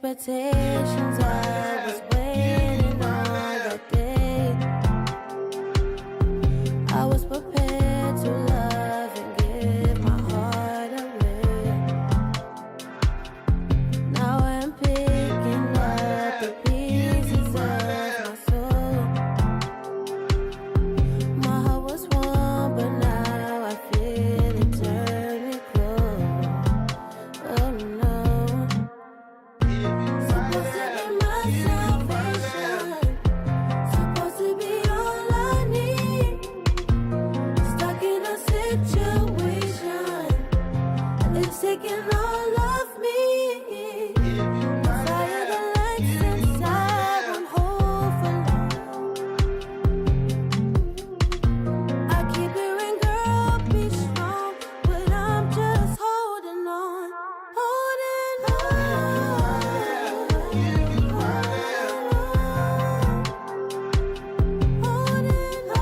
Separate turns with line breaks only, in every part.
expectations. I was waiting on that day. I was prepared to love and give my heart away. Now I'm picking up the pieces of my soul. My heart was warm, but now I feel it turning cold. Oh no. Supposed to be my salvation, supposed to be all I need. Stuck in a situation, it's taking all of me. The fire that lights inside won't hold for long. I keep hearing, girl, be strong, but I'm just holding on, holding on, holding on,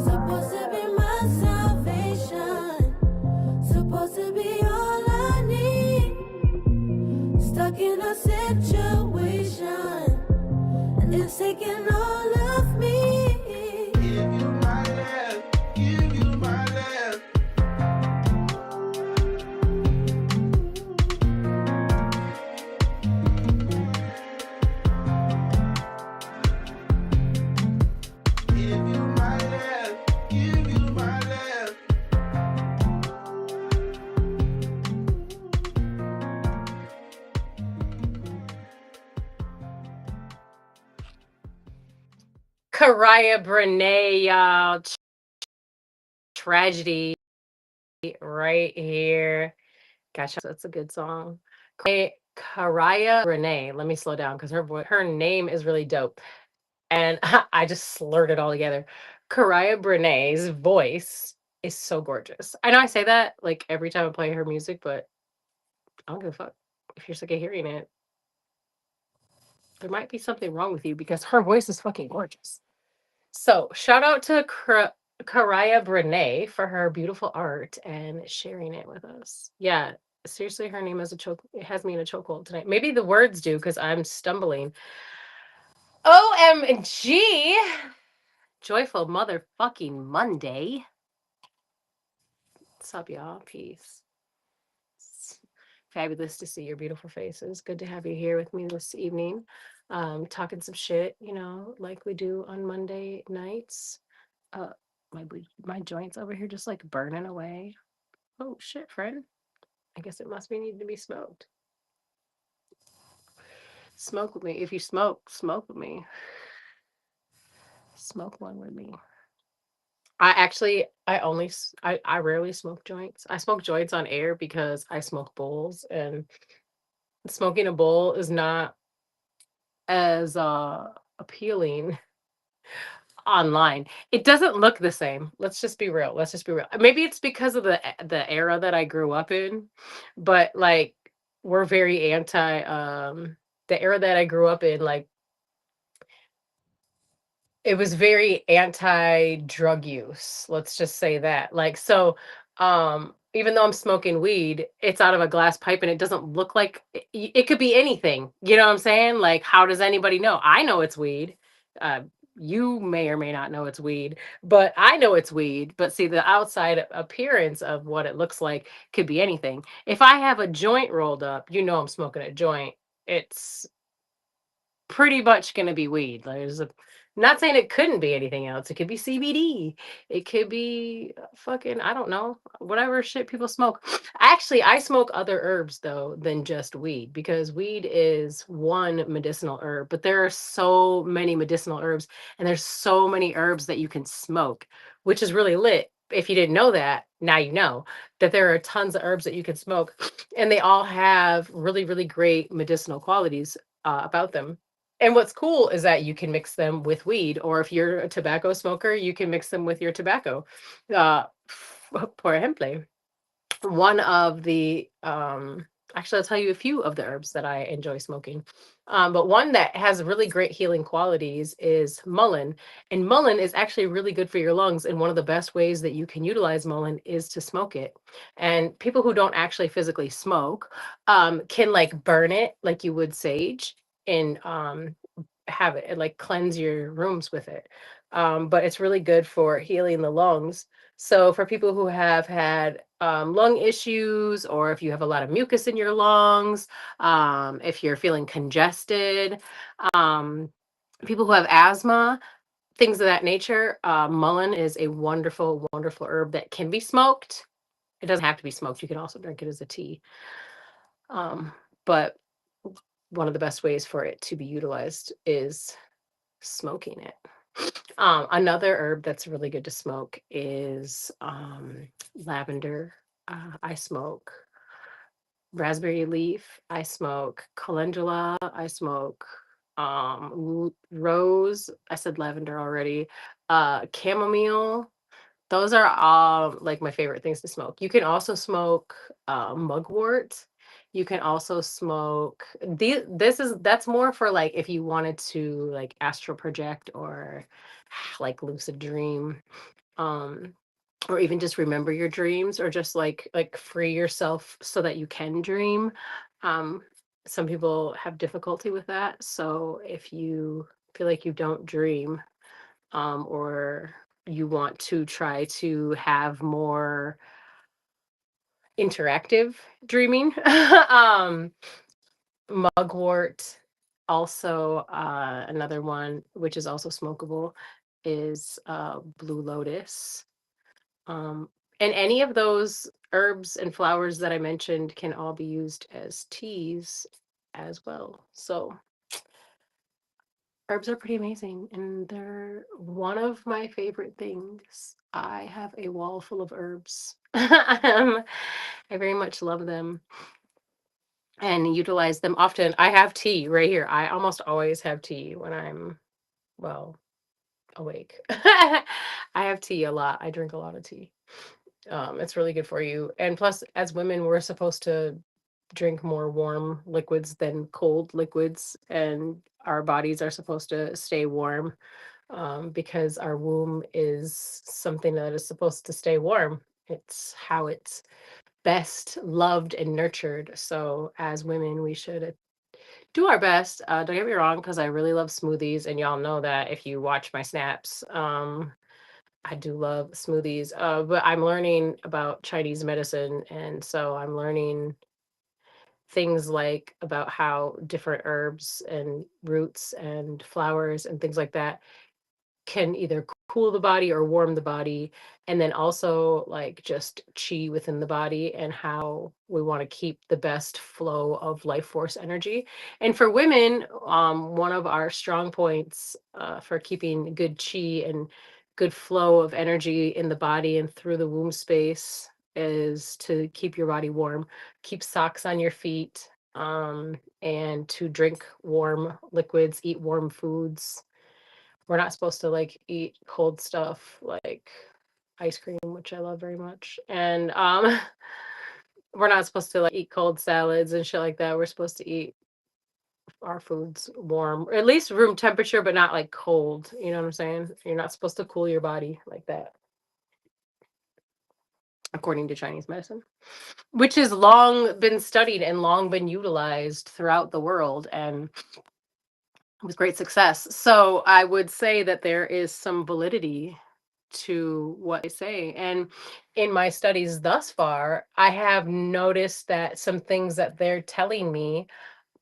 supposed to be my salvation, supposed to be all I need. Stuck in a situation, and it's taking all of me. Give you my love, give you my love. Give you my love, give you my love.
Karaya Brene, y'all. Tragedy right here. Gosh, that's a good song. Karaya Renee. Let me slow down because her name is really dope. And I just slurred it all together. Karaya Brene's voice is so gorgeous. I know I say that like every time I play her music, but I don't give a fuck. If you're sick of hearing it, there might be something wrong with you because her voice is fucking gorgeous. So shout out to Karaya Brene for her beautiful art and sharing it with us. Yeah, seriously, her name has it has me in a chokehold tonight. Maybe the words do because I'm stumbling. OMG. Joyful motherfucking Monday. What's up, y'all? Peace. It's fabulous to see your beautiful faces. Good to have you here with me this evening. Talking some shit, like we do on Monday nights. Uh, my joints over here just like burning away. Oh shit, friend. I guess it must be needing to be smoked. Smoke with me. If you smoke with me. Smoke one with me. I rarely smoke joints. I smoke joints on air because I smoke bowls, and smoking a bowl is not as appealing online. It doesn't look the same. Let's just be real. Let's just be real. Maybe it's because of the era that I grew up in, but like we're very anti the era that I grew up in, like it was very anti drug use. Let's just say that. Like so even though I'm smoking weed, it's out of a glass pipe and it doesn't look like it could be anything. You know what I'm saying? Like how does anybody know? I know it's weed. Uh you may or may not know it's weed, but I know it's weed. But see, the outside appearance of what it looks like could be anything. If I have a joint rolled up, I'm smoking a joint. It's pretty much going to be weed. Not saying it couldn't be anything else. It could be CBD. It could be fucking, I don't know, whatever shit people smoke. Actually, I smoke other herbs though than just weed because weed is one medicinal herb, but there are so many medicinal herbs and there's so many herbs that you can smoke, which is really lit. If you didn't know that, now you know that there are tons of herbs that you can smoke and they all have really, really great medicinal qualities about them. And what's cool is that you can mix them with weed, or if you're a tobacco smoker, you can mix them with your tobacco. por ejemplo, one of the actually I'll tell you a few of the herbs that I enjoy smoking. But one that has really great healing qualities is mullein. And mullein is actually really good for your lungs. And one of the best ways that you can utilize mullein is to smoke it. And people who don't actually physically smoke can like burn it like you would sage and have it and like cleanse your rooms with it. But it's really good for healing the lungs. So for people who have had lung issues, or if you have a lot of mucus in your lungs, if you're feeling congested, um, people who have asthma, things of that nature, mullein is a wonderful, wonderful herb that can be smoked. It doesn't have to be smoked. You can also drink it as a tea. But one of the best ways for it to be utilized is smoking it. Another herb that's really good to smoke is lavender. I smoke raspberry leaf. I smoke calendula. I smoke rose. I said lavender already. Chamomile. Those are all like my favorite things to smoke. You can also smoke mugwort. You can also smoke that's more for like if you wanted to like astral project or like lucid dream, um, or even just remember your dreams or just like free yourself so that you can dream. Um, some people have difficulty with that. So if you feel like you don't dream, or you want to try to have more interactive dreaming. Mugwort, also another one which is also smokable is blue lotus. Um, and any of those herbs and flowers that I mentioned can all be used as teas as well. So herbs are pretty amazing, and they're one of my favorite things. I have a wall full of herbs. I very much love them and utilize them often. I have tea right here. I almost always have tea when I'm, well, awake. I have tea a lot. I drink a lot of tea. It's really good for you. And plus, as women, we're supposed to drink more warm liquids than cold liquids, and our bodies are supposed to stay warm, because our womb is something that is supposed to stay warm. It's how it's best loved and nurtured. So, as women, we should do our best. Don't get me wrong, because I really love smoothies, and y'all know that if you watch my snaps. I do love smoothies, but I'm learning about Chinese medicine, and so I'm learning things like about how different herbs and roots and flowers and things like that can either cool the body or warm the body, and then also like just chi within the body and how we want to keep the best flow of life force energy. And for women, one of our strong points for keeping good chi and good flow of energy in the body and through the womb space is to keep your body warm, keep socks on your feet, and to drink warm liquids, eat warm foods. We're not supposed to like eat cold stuff like ice cream, which I love very much. And we're not supposed to like eat cold salads and shit like that. We're supposed to eat our foods warm, or at least room temperature, but not like cold. You know what I'm saying? You're not supposed to cool your body like that, according to Chinese medicine, which has long been studied and long been utilized throughout the world. And with great success. So I would say that there is some validity to what I say. And in my studies thus far, I have noticed that some things that they're telling me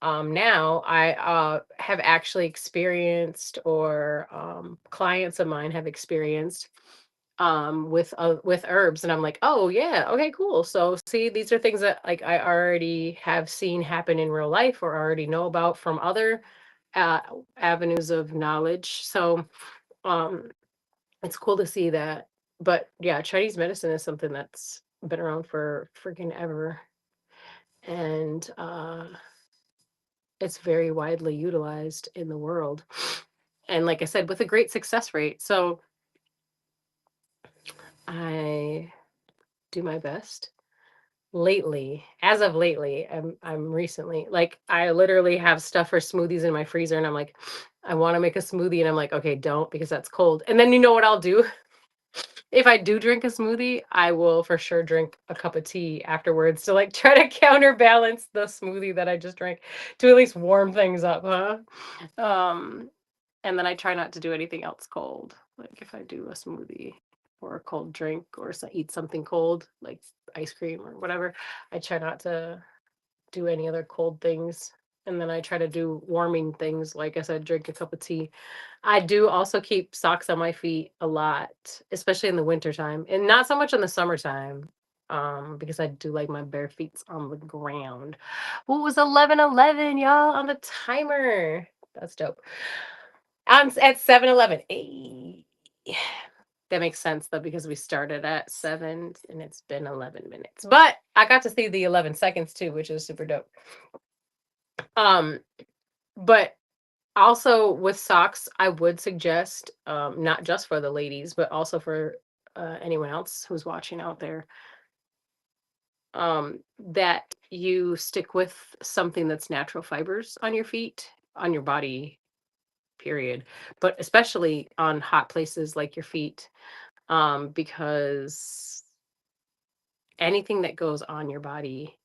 now, I have actually experienced, or clients of mine have experienced with herbs. And I'm like, oh yeah, okay, cool. So see, these are things that like I already have seen happen in real life or already know about from other uh, avenues of knowledge. So um, it's cool to see that. But yeah, Chinese medicine is something that's been around for freaking ever, and it's very widely utilized in the world. And like I said, with a great success rate. So I do my best. Lately, as of lately, I'm recently like I literally have stuff for smoothies in my freezer and I'm like, I want to make a smoothie and I'm like, okay, don't because that's cold. And then you know what I'll do? If I do drink a smoothie, I will for sure drink a cup of tea afterwards to like try to counterbalance the smoothie that I just drank to at least warm things up, huh? Um, and then I try not to do anything else cold. Like if I do a smoothie or a cold drink or eat something cold, like ice cream or whatever, I try not to do any other cold things. And then I try to do warming things, like I said, drink a cup of tea. I do also keep socks on my feet a lot, especially in the wintertime, and not so much in the summertime. Because I do like my bare feet on the ground. Well, it was 11:11, y'all, on the timer. That's dope. I'm at 7:11. Hey. That makes sense though, because we started at 7 and it's been 11 minutes. But I got to see the 11 seconds too, which is super dope. Um, but also with socks, I would suggest, not just for the ladies, but also for anyone else who's watching out there, that you stick with something that's natural fibers on your feet, on your body, period. But especially on hot places like your feet, because anything that goes on your body,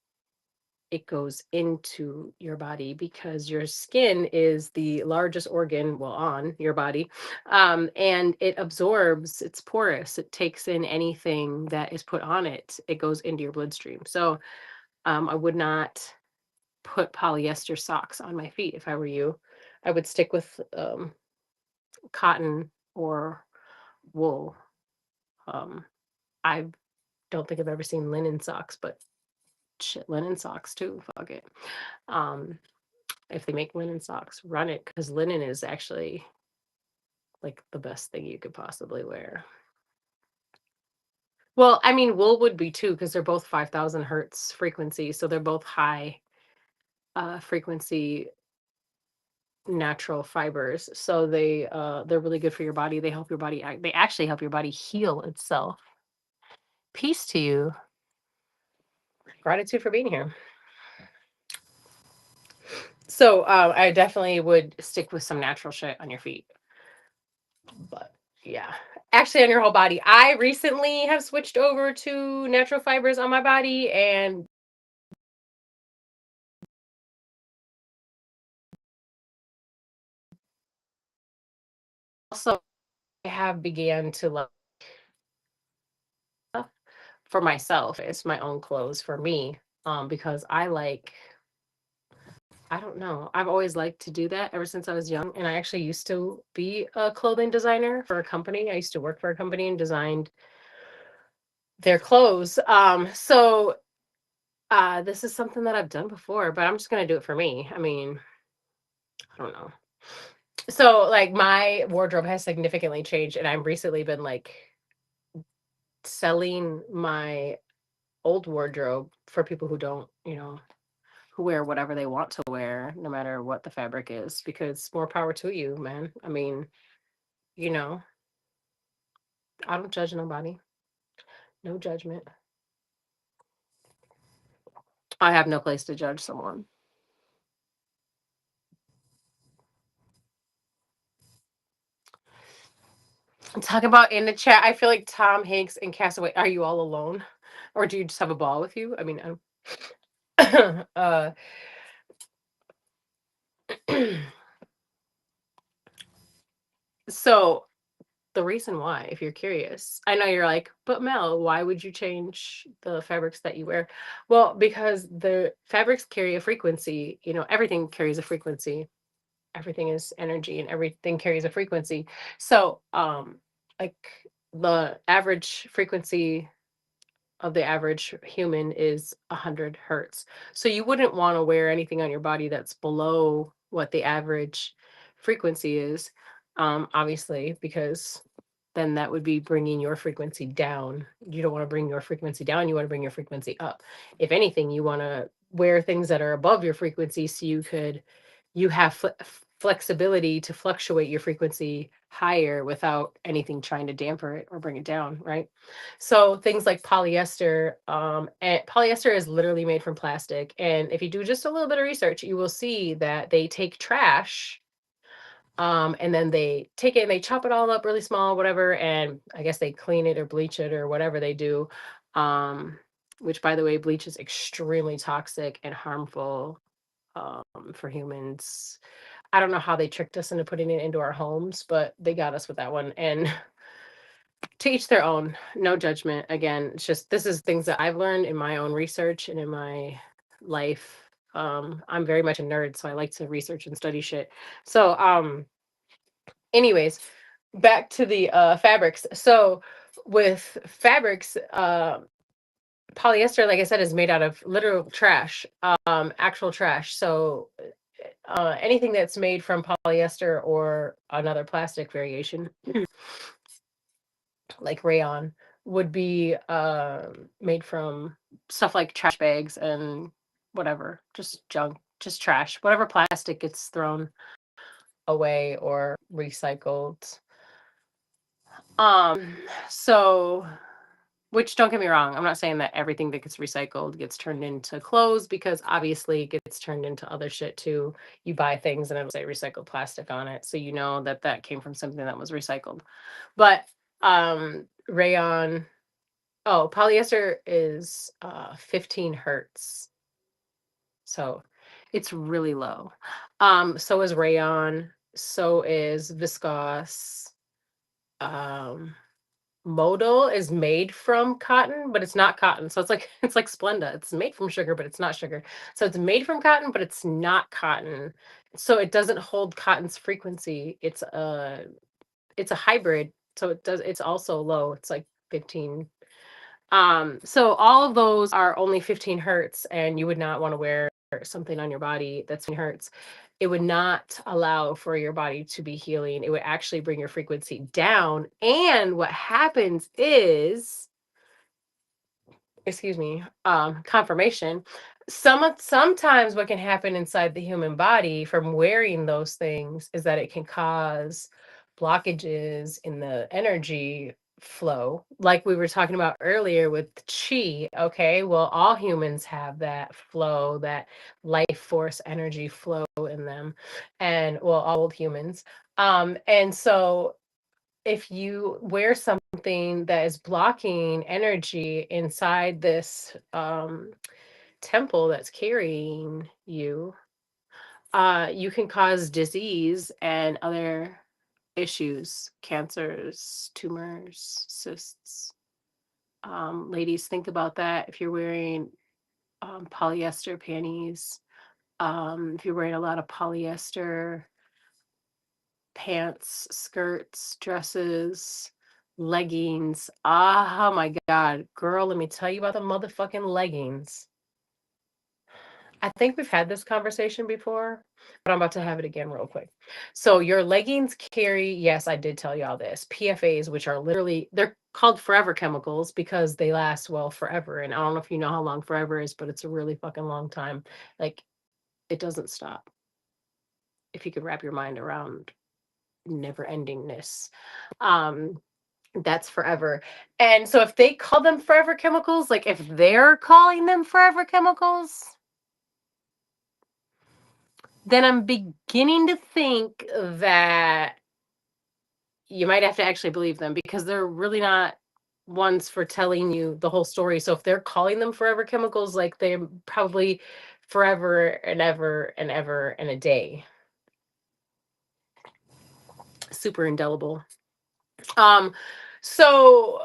it goes into your body because your skin is the largest organ, well, on your body, and it absorbs, it's porous, it takes in anything that is put on it, it goes into your bloodstream. So I would not put polyester socks on my feet if I were you. I would stick with cotton or wool. I don't think I've ever seen linen socks, but shit, linen socks too, fuck it. um if they make linen socks, run it, because linen is actually like the best thing you could possibly wear. Well, I mean, wool would be too, because they're both 5,000 hertz frequency, so they're both high frequency natural fibers. So they're really good for your body. They help your body they actually help your body heal itself. Peace to you. Gratitude for being here. So I definitely would stick with some natural shit on your feet. But yeah, actually on your whole body. I recently have switched over to natural fibers on my body, and also I have began to love for myself. It's my own clothes for me, because I don't know. I've always liked to do that ever since I was young, and I actually used to be a clothing designer for a company. I used to work for a company and designed their clothes. So this is something that I've done before, but I'm just gonna do it for me. I mean, I don't know. So like my wardrobe has significantly changed, and I've recently been like selling my old wardrobe for people who don't, who wear whatever they want to wear, no matter what the fabric is, because more power to you, man. I mean, you know, I don't judge nobody. No judgment. I have no place to judge someone. Talk about in the chat. I feel like Tom Hanks and Castaway. Are you all alone, or do you just have a ball with you? I mean, so the reason why, if you're curious, I know you're like, but Mel, why would you change the fabrics that you wear? Well, because the fabrics carry a frequency. Everything carries a frequency. Everything is energy, and everything carries a frequency. So, like the average frequency of the average human is 100 hertz. So you wouldn't want to wear anything on your body that's below what the average frequency is, obviously, because then that would be bringing your frequency down. You don't want to bring your frequency down. You want to bring your frequency up. If anything, you want to wear things that are above your frequency so you have flexibility to fluctuate your frequency higher without anything trying to damper it or bring it down, right? So things like polyester, and polyester is literally made from plastic. And if you do just a little bit of research, you will see that they take trash, and then they take it and they chop it all up really small, whatever, and I guess they clean it or bleach it or whatever they do. Um, which, by the way, bleach is extremely toxic and harmful, for humans. I don't know how they tricked us into putting it into our homes, but they got us with that one. And to each their own, no judgment. Again, it's just this is things that I've learned in my own research and in my life. I'm very much a nerd, so I like to research and study shit. So, anyways, back to the fabrics. So, with fabrics, polyester, like I said, is made out of literal trash, actual trash. So, anything that's made from polyester or another plastic variation, like rayon, would be made from stuff like trash bags and whatever, just junk, just trash, whatever plastic gets thrown away or recycled. Um, so which, don't get me wrong, I'm not saying that everything that gets recycled gets turned into clothes, because obviously it gets turned into other shit too. You buy things and it'll say recycled plastic on it, so you know that that came from something that was recycled. But rayon, oh, polyester is 15 hertz. So it's really low. So is rayon, so is viscose. Um Modal is made from cotton, but it's not cotton. So it's like it's like Splenda. It's made from sugar, but it's not sugar. So it's made from cotton, but it's not cotton. So it doesn't hold cotton's frequency. It's a hybrid. So it's also low. It's like 15. So all of those are only 15 hertz, and you would not want to wear something on your body that's 15 hertz. It would not allow for your body to be healing. It would actually bring your frequency down. And what happens is, excuse me, confirmation. Sometimes what can happen inside the human body from wearing those things is that it can cause blockages in the energy flow, like we were talking about earlier with chi. Okay, well, all humans have that flow, that life force energy flow in them, and well, all humans. And so if you wear something that is blocking energy inside this temple that's carrying you, you can cause disease and other issues, cancers, tumors, cysts. Ladies, think about that if you're wearing polyester panties, if you're wearing a lot of polyester pants, skirts, dresses, leggings. Ah, oh my God. Girl, let me tell you about the motherfucking leggings. I think we've had this conversation before, but I'm about to have it again real quick. So your leggings carry, yes, I did tell y'all this, PFAs, which are literally, they're called forever chemicals because they last, well, forever. And I don't know if you know how long forever is, but it's a really fucking long time. Like, it doesn't stop. If you could wrap your mind around never endingness. Um, that's forever. And so if they call them forever chemicals, like if they're calling them forever chemicals, then I'm beginning to think that you might have to actually believe them, because they're really not ones for telling you the whole story. So if they're calling them forever chemicals, like they're probably forever and ever and ever and a day. Super indelible. So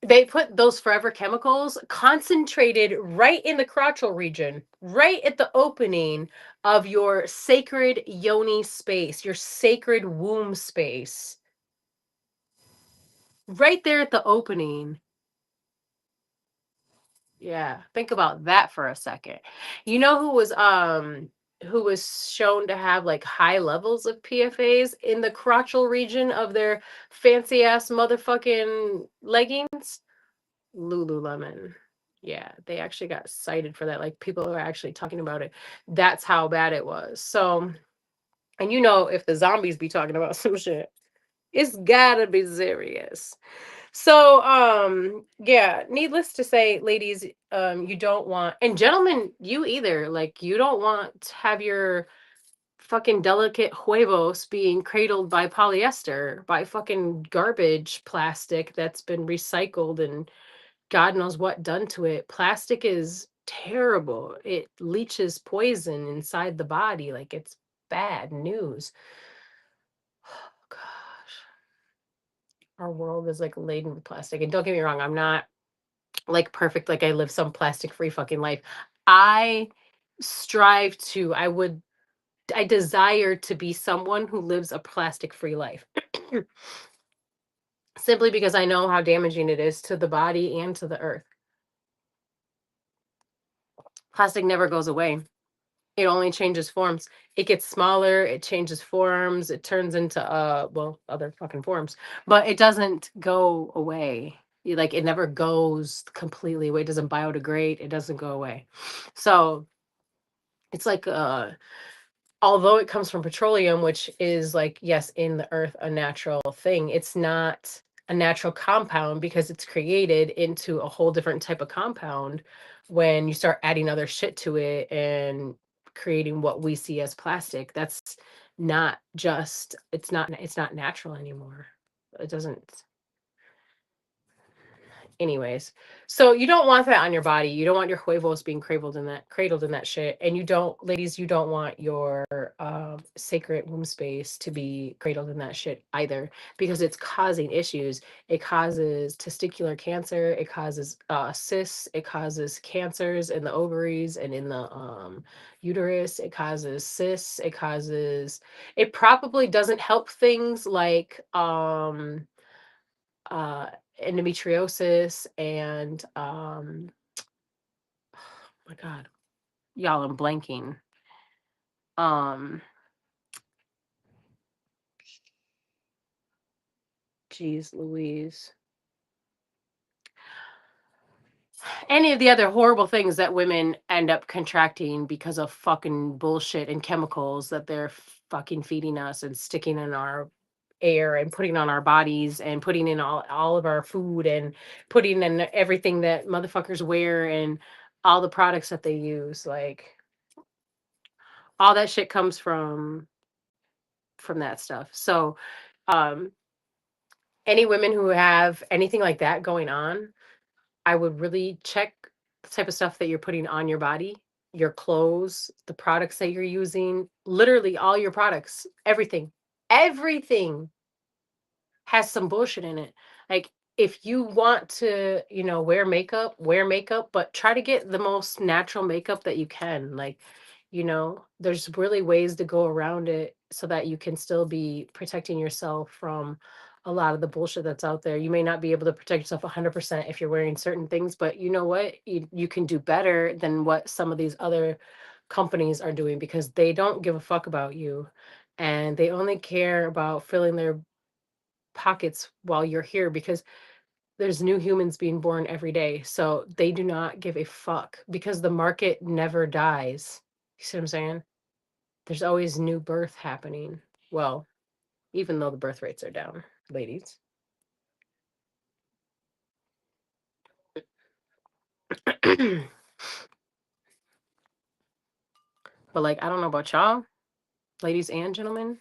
they put those forever chemicals concentrated right in the crotchal region, right at the opening of your sacred yoni space, your sacred womb space, right there at the opening. Yeah, think about that for a second. You know who was shown to have like high levels of PFAs in the crotchal region of their fancy ass motherfucking leggings? Lululemon. Yeah, they actually got cited for that. Like, people are actually talking about it. That's how bad it was. So And you know, if the zombies be talking about some shit, it's gotta be serious. So, yeah, needless to say, ladies, you don't want, and gentlemen, you either, like, you don't want to have your fucking delicate huevos being cradled by polyester, by fucking garbage plastic that's been recycled and God knows what done to it. Plastic is terrible. It leaches poison inside the body. Like, it's bad news. Oh, gosh. Our world is like laden with plastic. And don't get me wrong, I'm not like perfect, like I live some plastic free fucking life. I strive to, I desire to be someone who lives a plastic free life. Simply because I know how damaging it is to the body and to the earth. Plastic never goes away. It only changes forms. It gets smaller, it changes forms, it turns into well, other fucking forms, but it doesn't go away. Like, it never goes completely away. It doesn't biodegrade, it doesn't go away. So, it's like although it comes from petroleum, which is, like, yes, in the earth, a natural thing, it's not a natural compound because it's created into a whole different type of compound when you start adding other shit to it and creating what we see as plastic. That's not just, it's not natural anymore. It doesn't. Anyways, so you don't want that on your body. You don't want your huevos being cradled in that shit. And you don't, ladies, you don't want your sacred womb space to be cradled in that shit either, because it's causing issues. It causes testicular cancer, it causes cysts, it causes cancers in the ovaries and in the uterus, it causes cysts, it probably doesn't help things like uh endometriosis and oh my god, y'all, I'm blanking. um Geez Louise, any of the other horrible things that women end up contracting because of fucking bullshit and chemicals that they're fucking feeding us and sticking in our air and putting on our bodies and putting in all of our food and putting in everything that motherfuckers wear and all the products that they use. Like, all that shit comes from that stuff. So, um, any women who have anything like that going on, I would really check the type of stuff that you're putting on your body, your clothes, the products that you're using, literally all your products, everything. Everything has some bullshit in it. Like, if you want to, wear makeup, but try to get the most natural makeup that you can. Like, there's really ways to go around it so that you can still be protecting yourself from a lot of the bullshit that's out there. You may not be able to protect yourself 100% if you're wearing certain things, but you know what? You can do better than what some of these other companies are doing, because they don't give a fuck about you and they only care about filling their pockets while you're here, because there's new humans being born every day. So they do not give a fuck because the market never dies. You see what I'm saying? There's always new birth happening. Well, even though the birth rates are down, ladies. But, like, I don't know about y'all, ladies and gentlemen,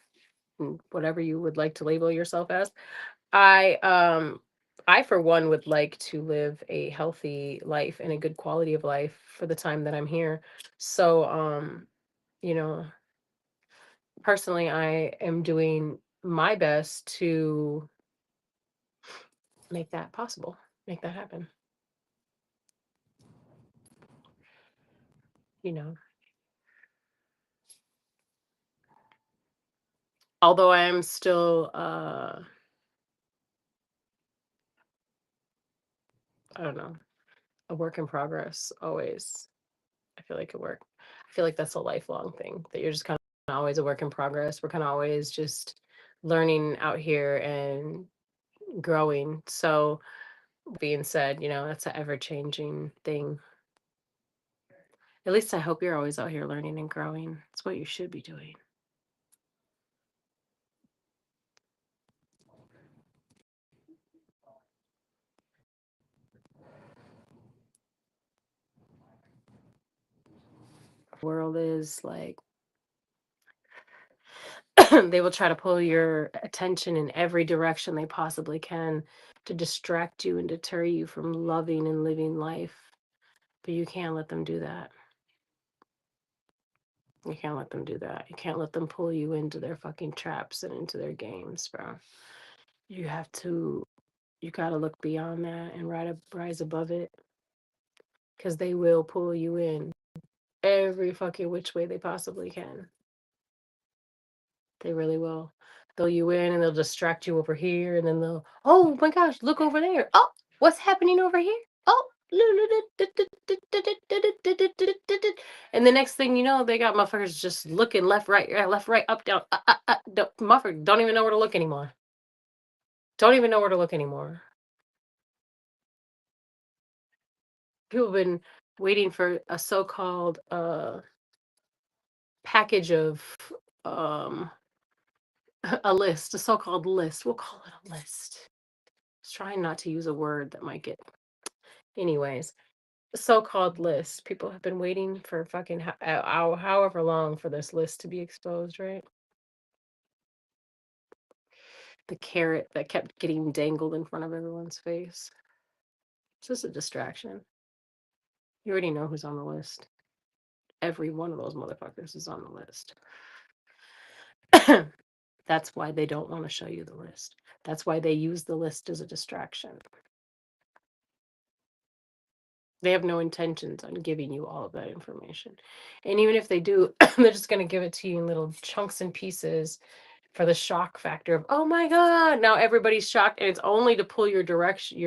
and whatever you would like to label yourself as. I I for one would like to live a healthy life and a good quality of life for the time that I'm here. So, you know, personally, I am doing my best to make that possible, make that happen. You know, although I'm still, I don't know, a work in progress. Always, I feel like I feel like that's a lifelong thing, that you're just kind of always a work in progress. We're kind of always just learning out here and growing. So, being said, that's an ever changing thing. At least I hope you're always out here learning and growing. It's what you should be doing. world is, like, they will try to pull your attention in every direction they possibly can to distract you and deter you from loving and living life. But you can't let them do that. You can't let them do that. You can't let them pull you into their fucking traps and into their games, bro. You have to, you gotta look beyond that and rise above it because they will pull you in every fucking which way they possibly can. They really will. They'll you in and they'll distract you over here, and then they'll, oh my gosh, look over there. Oh, what's happening over here? Oh, and the next thing you know, they got motherfuckers just looking left, right, up, down. Motherfucker don't even know where to look anymore. Don't even know where to look anymore. People have been waiting for a so-called package of um a list, a so-called list. We'll call it a list. Just trying not to use a word that might get. Anyways, so-called list. People have been waiting for fucking however long for this list to be exposed, right? The carrot that kept getting dangled in front of everyone's face. It's just a distraction. You already know who's on the list. Every one of those motherfuckers is on the list. That's why they don't want to show you the list. That's why they use the list as a distraction. They have no intentions on giving you all of that information. And even if they do, they're just going to give it to you in little chunks and pieces for the shock factor of, oh my God, now everybody's shocked. And it's only to pull your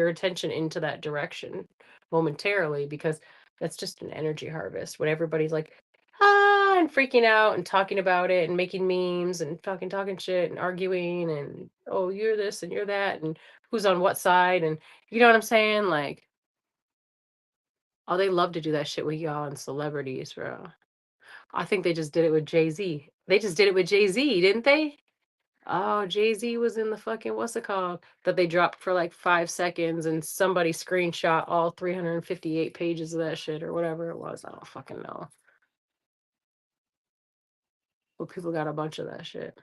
attention into that direction momentarily, because that's just an energy harvest when everybody's like, ah, and freaking out and talking about it and making memes and fucking talking shit and arguing and, oh, you're this and you're that and who's on what side. And you know what I'm saying? Like, oh, they love to do that shit with y'all and celebrities, bro. I think they just did it with Jay-Z. They just did it with Jay-Z, didn't they? Oh, Jay-Z was in the fucking, what's it called? That they dropped for like 5 seconds and somebody screenshot all 358 pages of that shit or whatever it was. I don't fucking know. But people got a bunch of that shit.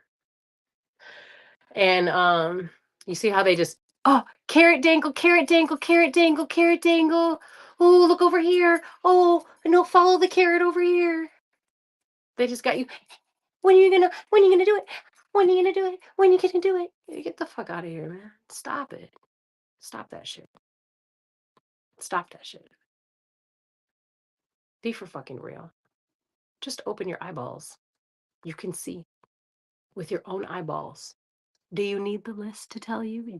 And you see how they just, oh, carrot dangle, carrot dangle, carrot dangle, carrot dangle. Oh, look over here. Oh, no, follow the carrot over here. They just got you. When are you gonna do it? When are you gonna do it? When are you gonna do it? Get the fuck out of here, man. Stop it. Stop that shit. Stop that shit. Be for fucking real. Just open your eyeballs. You can see with your own eyeballs. Do you need the list to tell you?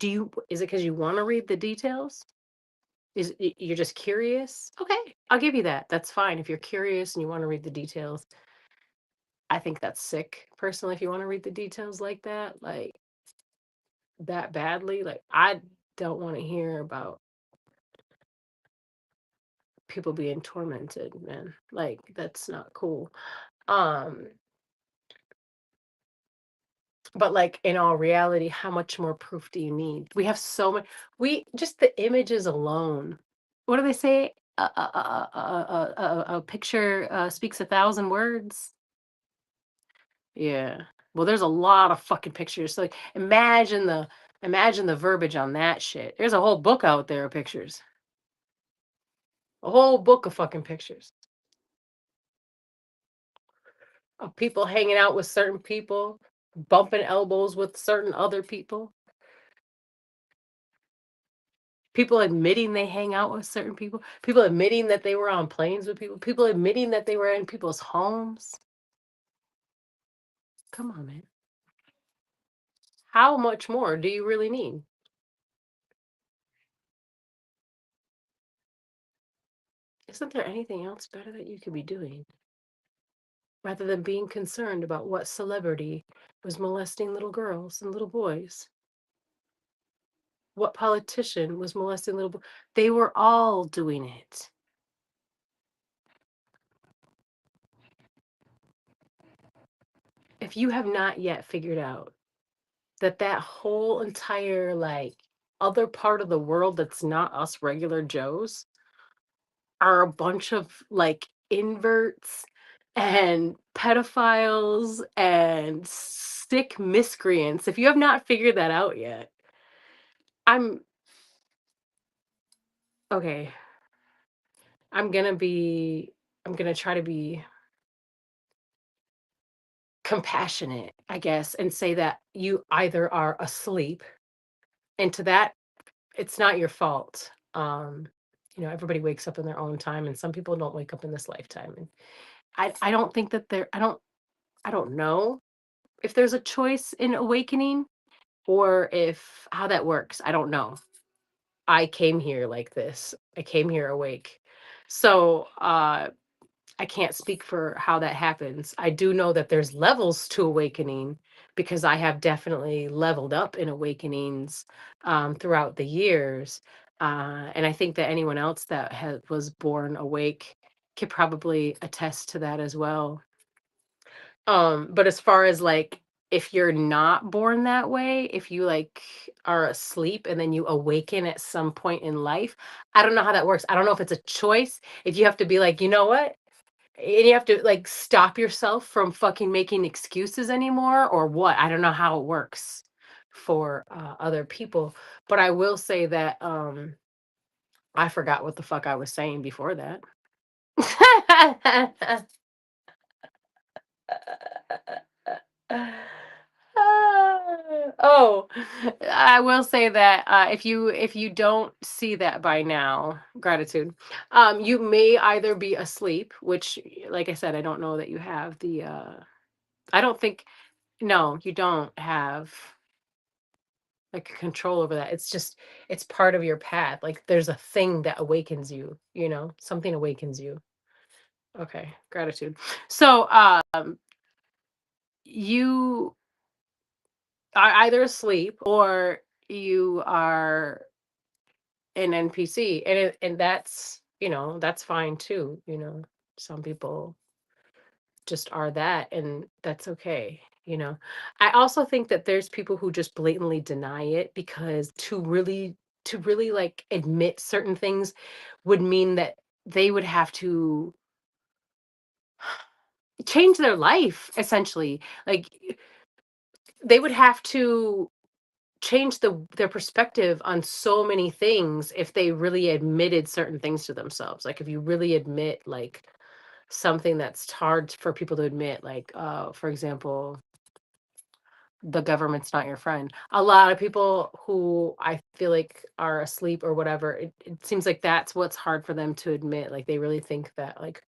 Is it because you want to read the details? You're just curious? Okay, I'll give you that. That's fine. If you're curious and you want to read the details, I think that's sick. Personally, if you want to read the details like that badly, like I don't want to hear about people being tormented, man. Like that's not cool. Um, but like in all reality, how much more proof do you need? We have so much. We just the images alone. What do they say? A picture speaks 1,000 words. Yeah. Well, there's a lot of fucking pictures. So like, imagine the verbiage on that shit. There's a whole book out there of pictures. A whole book of fucking pictures of people hanging out with certain people, bumping elbows with certain other people, people admitting they hang out with certain people admitting that they were on planes with people admitting that they were in people's homes. Come on, man. How much more do you really need? Isn't there anything else better that you could be doing rather than being concerned about what celebrity was molesting little girls and little boys? What politician was molesting little boys? They were all doing it. If you have not yet figured out that whole entire like other part of the world that's not us regular Joes are a bunch of like inverts and pedophiles and sick miscreants. If you have not figured that out yet, I'm okay. I'm gonna be, I'm gonna try to be compassionate, I guess, and say that you either are asleep, and to that, it's not your fault. Everybody wakes up in their own time, and some people don't wake up in this lifetime. And I don't think that I don't know if there's a choice in awakening or if how that works. I don't know. I came here like this. I came here awake. So I can't speak for how that happens. I do know that there's levels to awakening because I have definitely leveled up in awakenings throughout the years. And I think that anyone else that was born awake could probably attest to that as well. But as far as like if you're not born that way, if you like are asleep and then you awaken at some point in life, I don't know how that works. I don't know if it's a choice. If you have to be like, you know what? And you have to like stop yourself from fucking making excuses anymore or what? I don't know how it works for other people. But I will say that I forgot what the fuck I was saying before that. Oh, I will say that if you don't see that by now, gratitude. You may either be asleep, which, like I said, I don't know that you have the. I don't think no, you don't have like control over that. It's just it's part of your path. Like there's a thing that awakens you. Something awakens you. Okay, gratitude. So, you are either asleep or you are an NPC, and that's fine too. Some people just are that, and that's okay. I also think that there's people who just blatantly deny it because to really like admit certain things would mean that they would have to change their life essentially. Like they would have to change their perspective on so many things if they really admitted certain things to themselves. Like if you really admit like something that's hard for people to admit, like for example, the government's not your friend. A lot of people who I feel like are asleep or whatever, it seems like that's what's hard for them to admit. Like they really think that like,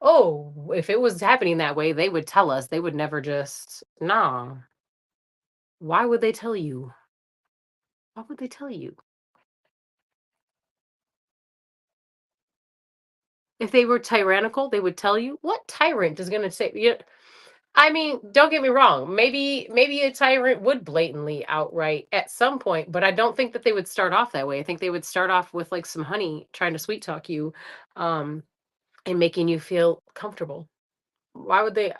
oh, if it was happening that way, they would tell us. They would never just nah. Why would they tell you? Why would they tell you? If they were tyrannical, they would tell you. What tyrant is gonna say? I mean, don't get me wrong. Maybe a tyrant would blatantly outright at some point, but I don't think that they would start off that way. I think they would start off with like some honey, trying to sweet talk you, um, and making you feel comfortable. Why would they?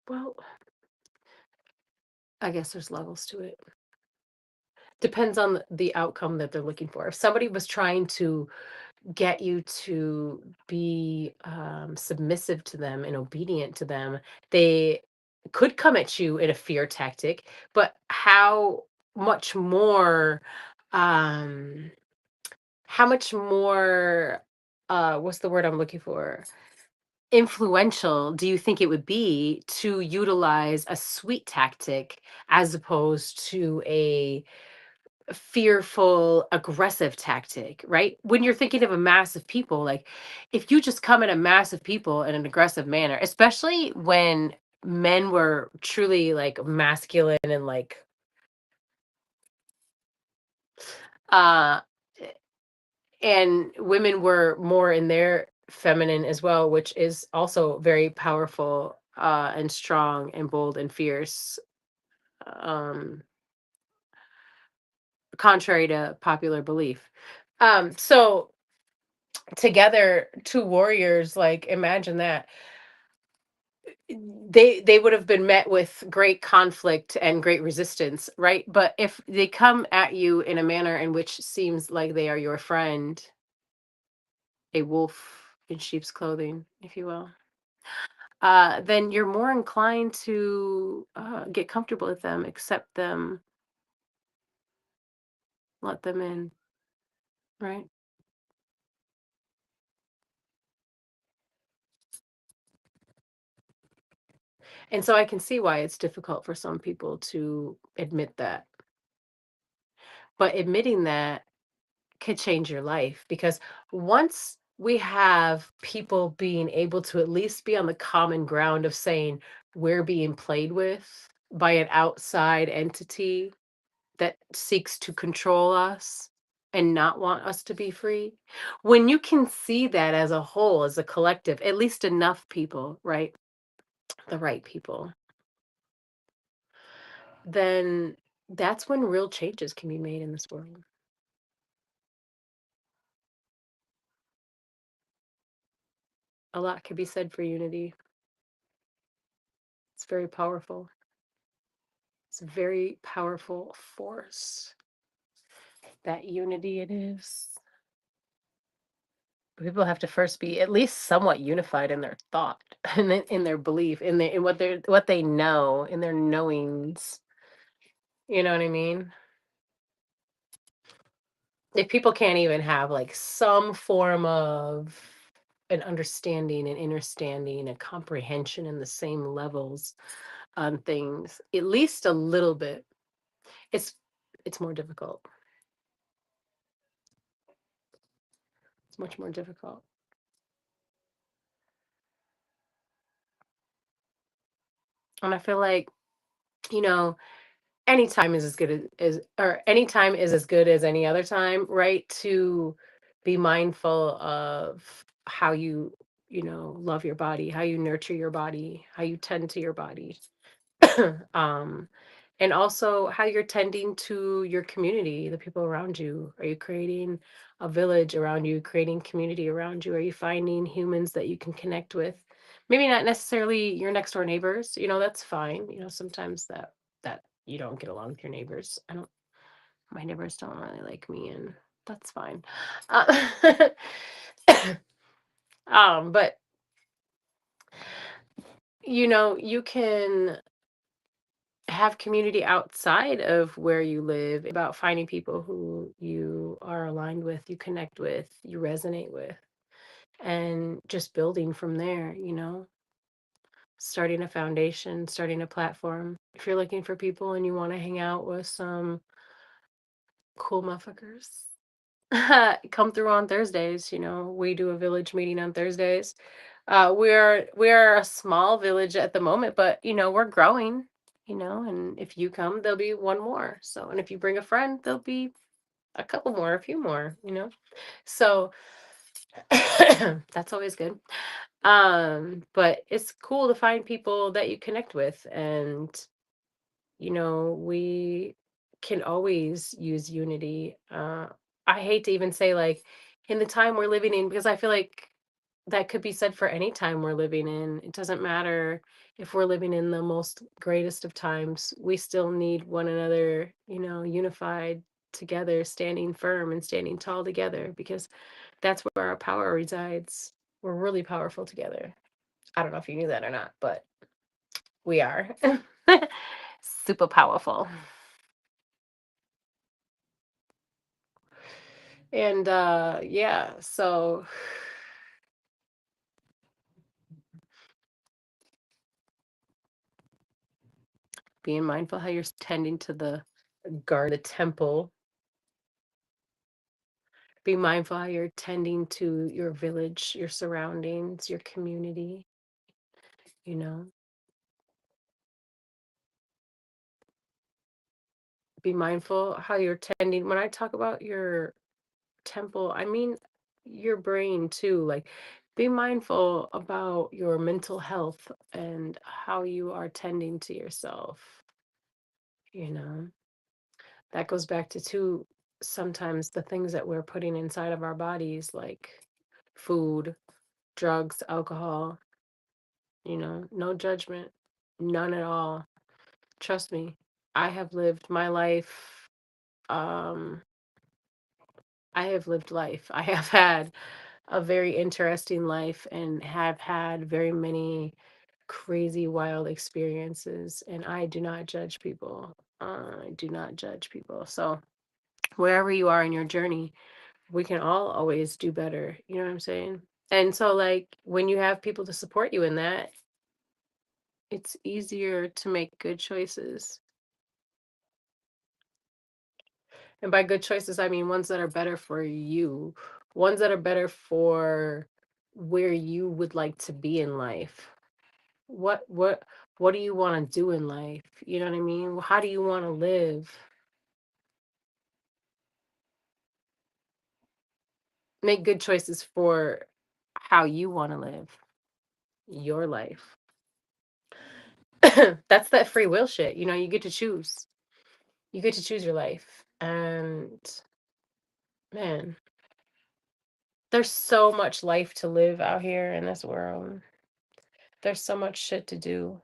Well, I guess there's levels to it. Depends on the outcome that they're looking for. If somebody was trying to get you to be submissive to them and obedient to them, they could come at you in a fear tactic, but much more, um, how much more, what's the word I'm looking for? Influential do you think it would be to utilize a sweet tactic as opposed to a fearful, aggressive tactic, right? When you're thinking of a mass of people, like if you just come at a mass of people in an aggressive manner, especially when men were truly like masculine and like uh and women were more in their feminine as well, which is also very powerful and strong and bold and fierce. Um Contrary to popular belief. So together, two warriors, like imagine that they would have been met with great conflict and great resistance, right? But if they come at you in a manner in which seems like they are your friend, a wolf in sheep's clothing, if you will. then you're more inclined to get comfortable with them, accept them, let them in, right? And so I can see why it's difficult for some people to admit that. But admitting that could change your life because once we have people being able to at least be on the common ground of saying we're being played with by an outside entity that seeks to control us and not want us to be free. When you can see that as a whole, as a collective, at least enough people, right? The right people, then that's when real changes can be made in this world. A lot can be said for unity. It's very powerful. It's a very powerful force. That unity it is. People have to first be at least somewhat unified in their thought and in their belief, in what they know, in their knowings. You know what I mean? If people can't even have like some form of an understanding, an understanding, a comprehension in the same levels on things, at least a little bit, it's it's more difficult. It's much more difficult. And I feel like, you know, any time is as good as or any time is as good as any other time, right? To be mindful of how you know, love your body, how you nurture your body, how you tend to your body. um and also how you're tending to your community, the people around you. Are you creating a village around you, creating community around you? Are you finding humans that you can connect with? Maybe not necessarily your next door neighbors, you know, that's fine. You know, sometimes that you don't get along with your neighbors. I don't My neighbors don't really like me, and that's fine. uh, but you know, you can have community outside of where you live, about finding people who you are aligned with, you connect with, you resonate with, and just building from there, you know, starting a foundation, starting a platform. If you're looking for people and you want to hang out with some cool motherfuckers, come through on Thursdays. You know, we do a village meeting on Thursdays. We're a small village at the moment, but you know, we're growing, you know, and if you come, there'll be one more. So, and if you bring a friend, there'll be a couple more, a few more, you know. So that's always good. But it's cool to find people that you connect with, and you know, we can always use unity. I hate to even say like in the time we're living in, because I feel like that could be said for any time we're living in. It doesn't matter if we're living in the most greatest of times, we still need one another, you know, unified together, standing firm and standing tall together, because that's where our power resides. We're really powerful together. I don't know if you knew that or not, but we are. Super powerful. And yeah, so being mindful how you're tending to the guard, the temple. Be mindful how you're tending to your village, your surroundings, your community, you know. Be mindful how you're tending. When I talk about your temple, I mean your brain too. Like, be mindful about your mental health and how you are tending to yourself, you know. That goes back to too, sometimes the things that we're putting inside of our bodies, like food, drugs, alcohol, you know, no judgment, none at all. Trust me, I have lived my life. Um, I have lived life. I have had a very interesting life and have had very many crazy, wild experiences. And I do not judge people. I do not judge people. So wherever you are in your journey, we can all always do better. You know what I'm saying? And so, like, when you have people to support you in that, it's easier to make good choices. And by good choices, I mean ones that are better for you, ones that are better for where you would like to be in life. What what what do you want to do in life? You know what I mean? How do you want to live? Make good choices for how you want to live your life. That's that free will shit. You know, you get to choose. You get to choose your life. And man, there's so much life to live out here in this world. There's so much shit to do.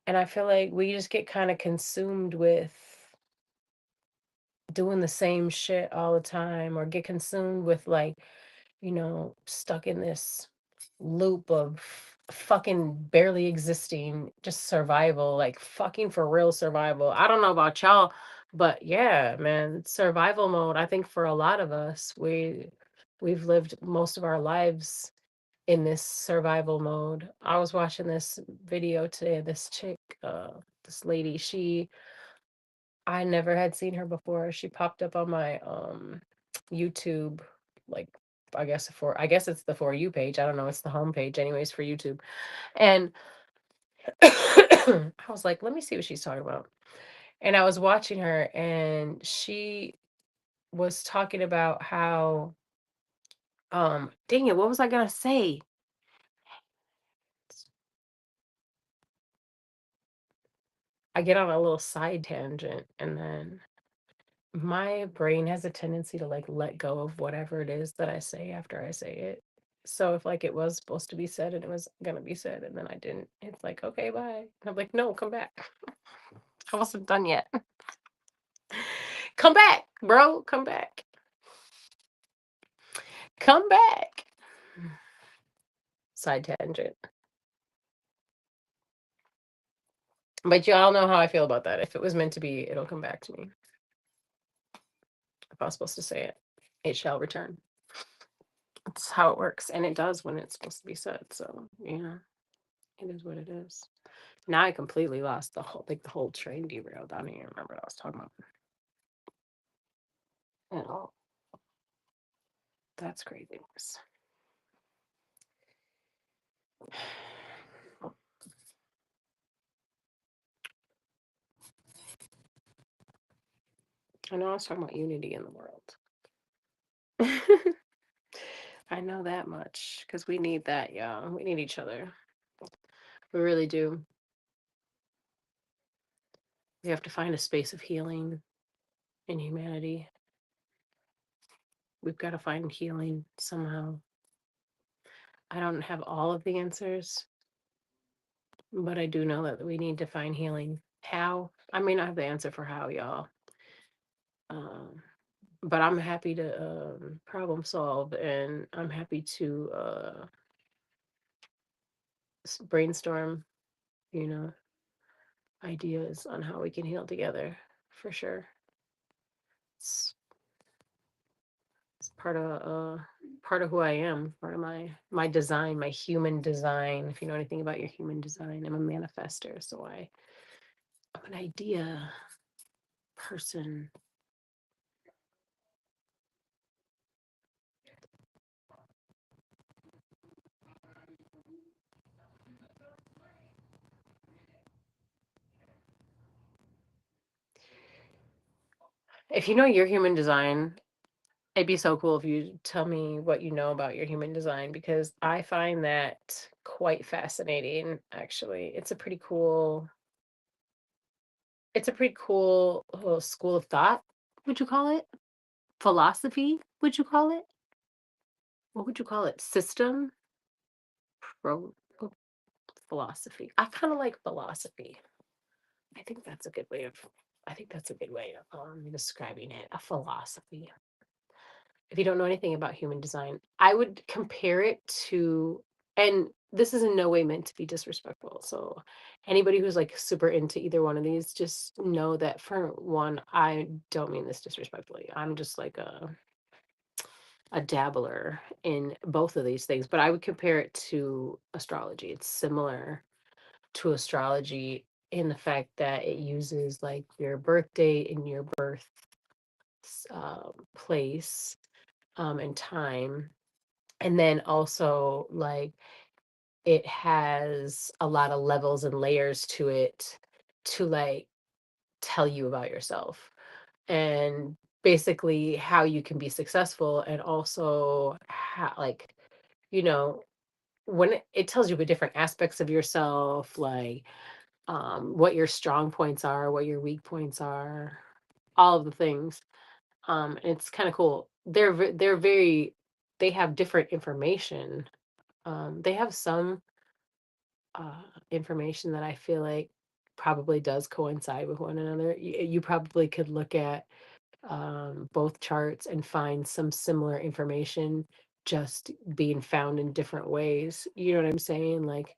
And I feel like we just get kind of consumed with doing the same shit all the time, or get consumed with, like, stuck in this loop of fucking barely existing, just survival, like fucking for real survival. I don't know about y'all, but yeah, man, survival mode. I think for a lot of us, we've lived most of our lives in this survival mode. I was watching this video today, this chick, this lady, I never had seen her before. She popped up on my YouTube, like, I guess it's the For You page. I don't know, it's the home page anyways for YouTube. And I was like, let me see what she's talking about. And I was watching her, and she was talking about how dang it, what was I gonna say? I get on a little side tangent, and then my brain has a tendency to, like, let go of whatever it is that I say after I say it. So if, like, it was supposed to be said and it was gonna be said and then I didn't, it's like, okay, bye. And I'm like, no, come back. I wasn't done yet. Come back, bro. Come back. Come back. Side tangent. But y'all know how I feel about that. If it was meant to be, it'll come back to me. If I was supposed to say it, it shall return. That's how it works. And it does when it's supposed to be said. So, yeah, it is what it is. Now I completely lost the whole train derailed. I don't even remember what I was talking about. Oh, that's crazy. I know I was talking about unity in the world. I know that much because we need that, y'all. We need each other. We really do. We have to find a space of healing in humanity. We've got to find healing somehow. I don't have all of the answers, but I do know that we need to find healing. How? I may not have the answer for how, y'all. Um, but I'm happy to problem solve, and I'm happy to brainstorm, you know, ideas on how we can heal together for sure. It's, it's part of who I am, part of my design, my human design. If you know anything about your human design, I'm a manifester, so I'm an idea person. If you know your human design, it'd be so cool if you tell me what you know about your human design, because I find that quite fascinating, actually. It's a pretty cool school of thought, would you call it? Philosophy, would you call it? What would you call it? System? Pro oh, philosophy. I kind of like philosophy. I think that's a good way of I think that's a good way of describing it. A philosophy. if you don't know anything about human design, I would compare it to, and this is in no way meant to be disrespectful. So, anybody who's like super into either one of these, just know that for one, I don't mean this disrespectfully. I'm just like a dabbler in both of these things, but I would compare it to astrology. It's similar to astrology in the fact that it uses like your birth date and your birth place and time. And then also, like, it has a lot of levels and layers to it to like tell you about yourself and basically how you can be successful, and also how, like, you know, when it tells you the different aspects of yourself, like what your strong points are, what your weak points are, all of the things. It's kind of cool. They're very, they have different information. They have some information that I feel like probably does coincide with one another. You probably could look at both charts and find some similar information just being found in different ways. You know what I'm saying? Like,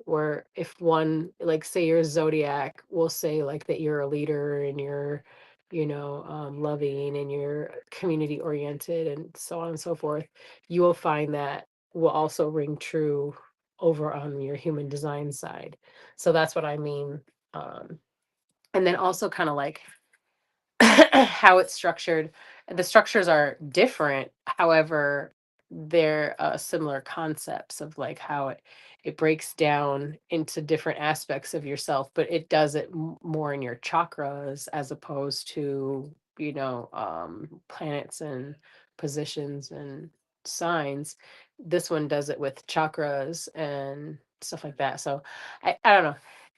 where if one, like, say your zodiac will say like that you're a leader and you're, loving and you're community oriented and so on and so forth, you will find that will also ring true over on your human design side. So that's what I mean. um and then also kind of like how it's structured. The structures are different, however, they're similar concepts of like how it breaks down into different aspects of yourself, but it does it more in your chakras as opposed to, planets and positions and signs. This one does it with chakras and stuff like that. So I don't know,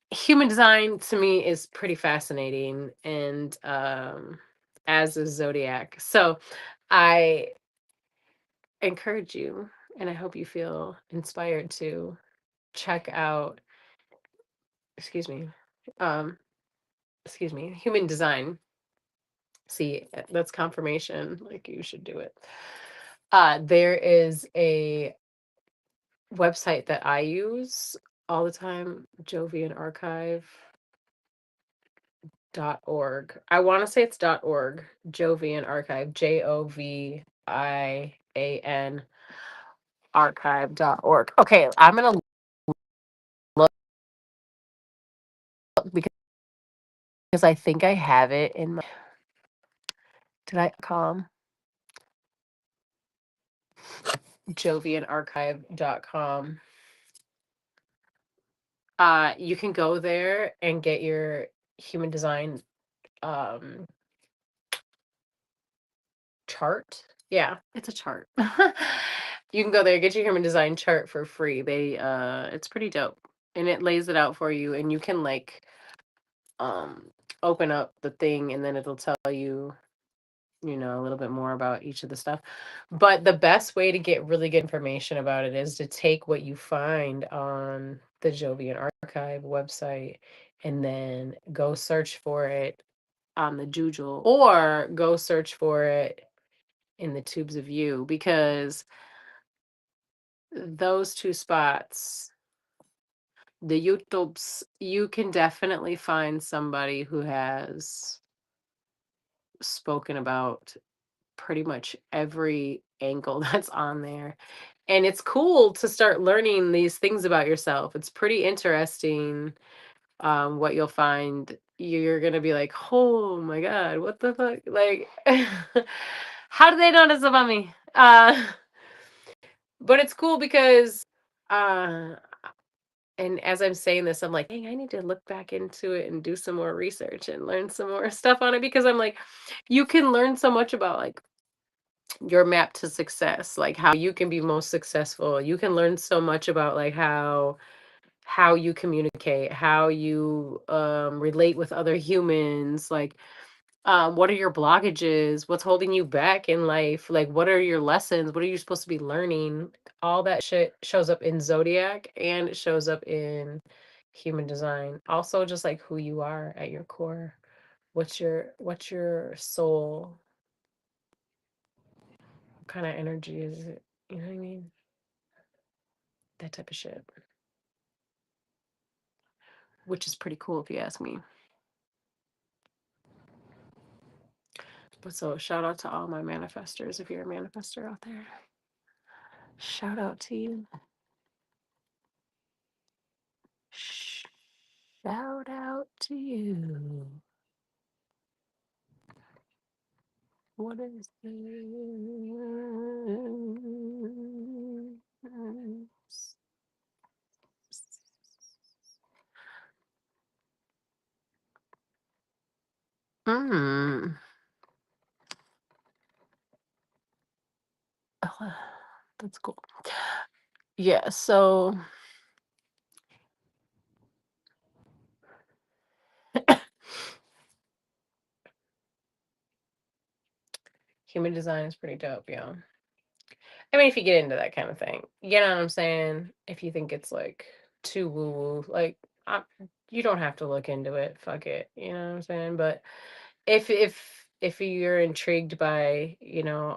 human design to me is pretty fascinating, and as is zodiac. So I encourage you, and I hope you feel inspired to check out, excuse me, um human design. See, that's confirmation, like you should do it. There is a website that I use all the time, Jovian Archive .org. I want to say it's .org. Jovian Archive, Jovian archive.org. Okay, I'm gonna look because I think I have it in my, did I com jovianarchive.com. You can go there and get your human design um chart. Yeah, it's a chart. You can go there, get your human design chart for free. It's pretty dope. And it lays it out for you, and you can like um open up the thing, and then it'll tell you, a little bit more about each of the stuff. But the best way to get really good information about it is to take what you find on the Jovian Archive website and then go search for it on the Jujul, or go search for it in the Tubes of You, because those two spots, the YouTubes, you can definitely find somebody who has spoken about pretty much every angle that's on there. And it's cool to start learning these things about yourself. It's pretty interesting, what you'll find. You're gonna be like, oh my God, what the fuck? Like, how did they know this about me? But it's cool because, uh, and as I'm saying this, I'm like, dang, I need to look back into it and do some more research and learn some more stuff on it, because I'm like, you can learn so much about like your map to success, like how you can be most successful. You can learn so much about like how you communicate, how you relate with other humans, like what are your blockages, what's holding you back in life, like what are your lessons, what are you supposed to be learning. All that shit shows up in zodiac, and it shows up in human design. Also, just like who you are at your core. What's your soul What kind of energy is it? You know what I mean? That type of shit. Which is pretty cool if you ask me. But so shout out to all my manifestors if you're a manifester out there. Shout out to you. Shout out to you. What is this? Mm. That's cool. Yeah, so human design is pretty dope, yeah. I mean, if you get into that kind of thing, you know what I'm saying? If you think it's like too woo woo, like you don't have to look into it. Fuck it, you know what I'm saying? But if you're intrigued by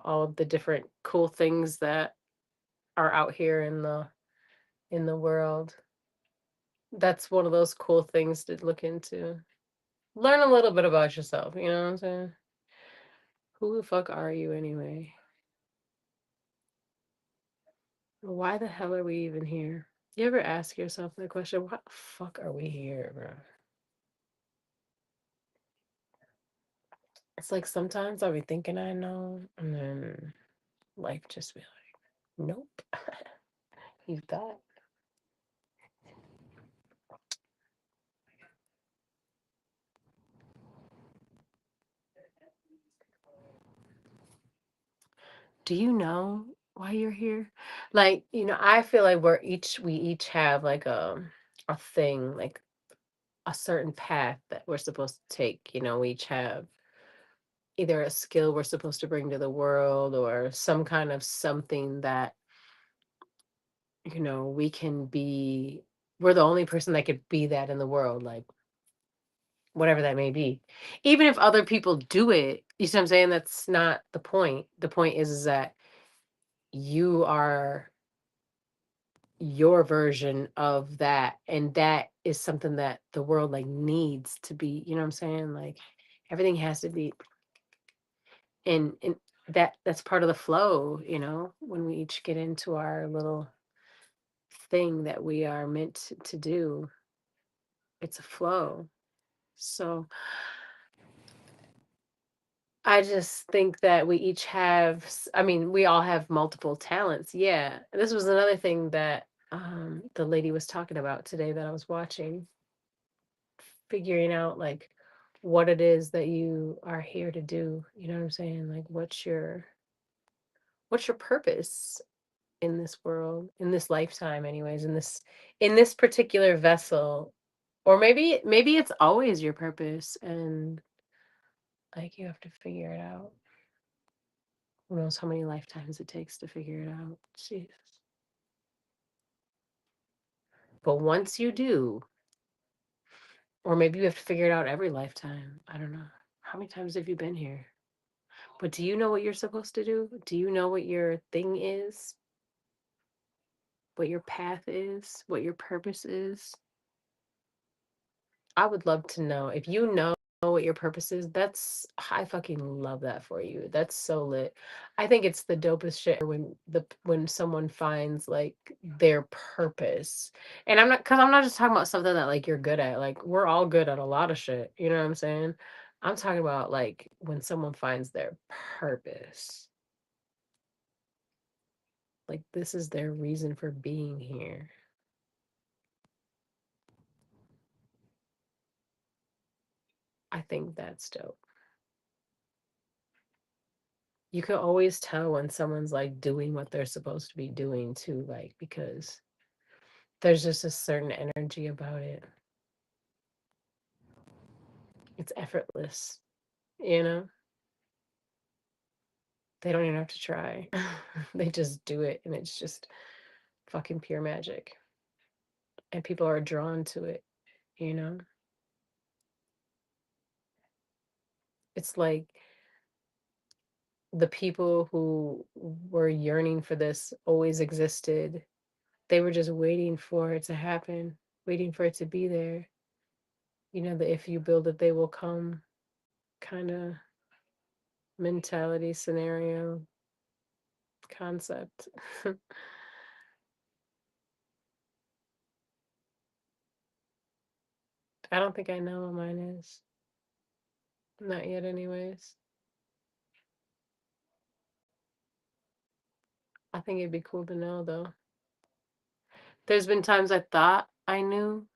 all of the different cool things that are out here in the world, that's one of those cool things to look into. Learn a little bit about yourself. You know what I'm saying? Who the fuck are you anyway? Why the hell are we even here? You ever ask yourself the question, why the fuck are we here, bro? It's like sometimes I'll be thinking I know, and then life just be like, nope, you thought. Do you know why you're here? Like, I feel like we each have like a thing, like a certain path that we're supposed to take. We each have either a skill we're supposed to bring to the world or some kind of something that we can be. We're the only person that could be that in the world, like whatever that may be. Even if other people do it, you see what I'm saying? That's not the point. The point is that you are your version of that, and that is something that the world like needs to be, you know what I'm saying? Like everything has to be, and that's part of the flow, when we each get into our little thing that we are meant to do. It's a flow. So I just think that we each have, I mean, we all have multiple talents. Yeah. This was another thing that the lady was talking about today that I was watching, figuring out like what it is that you are here to do. You know what I'm saying? Like what's your purpose in this world, in this lifetime anyways, in this particular vessel. Or maybe it's always your purpose and like you have to figure it out. Who knows how many lifetimes it takes to figure it out? Jesus. But once you do, or maybe you have to figure it out every lifetime. I don't know. How many times have you been here? But do you know what you're supposed to do? Do you know what your thing is? What your path is? What your purpose is? I would love to know. If you know what your purpose is, I fucking love that for you. That's so lit. I think it's the dopest shit when someone finds like their purpose. And I'm not just talking about something that like you're good at. Like we're all good at a lot of shit. You know what I'm saying? I'm talking about like when someone finds their purpose. Like this is their reason for being here. I think that's dope. You can always tell when someone's like doing what they're supposed to be doing too, like because there's just a certain energy about it. It's effortless, you know? They don't even have to try. They just do it and it's just fucking pure magic. And people are drawn to it, you know? It's like the people who were yearning for this always existed. They were just waiting for it to happen, waiting for it to be there. The if you build it, they will come kind of mentality scenario concept. I don't think I know what mine is. Not yet, anyways. I think it'd be cool to know, though. There's been times I thought I knew,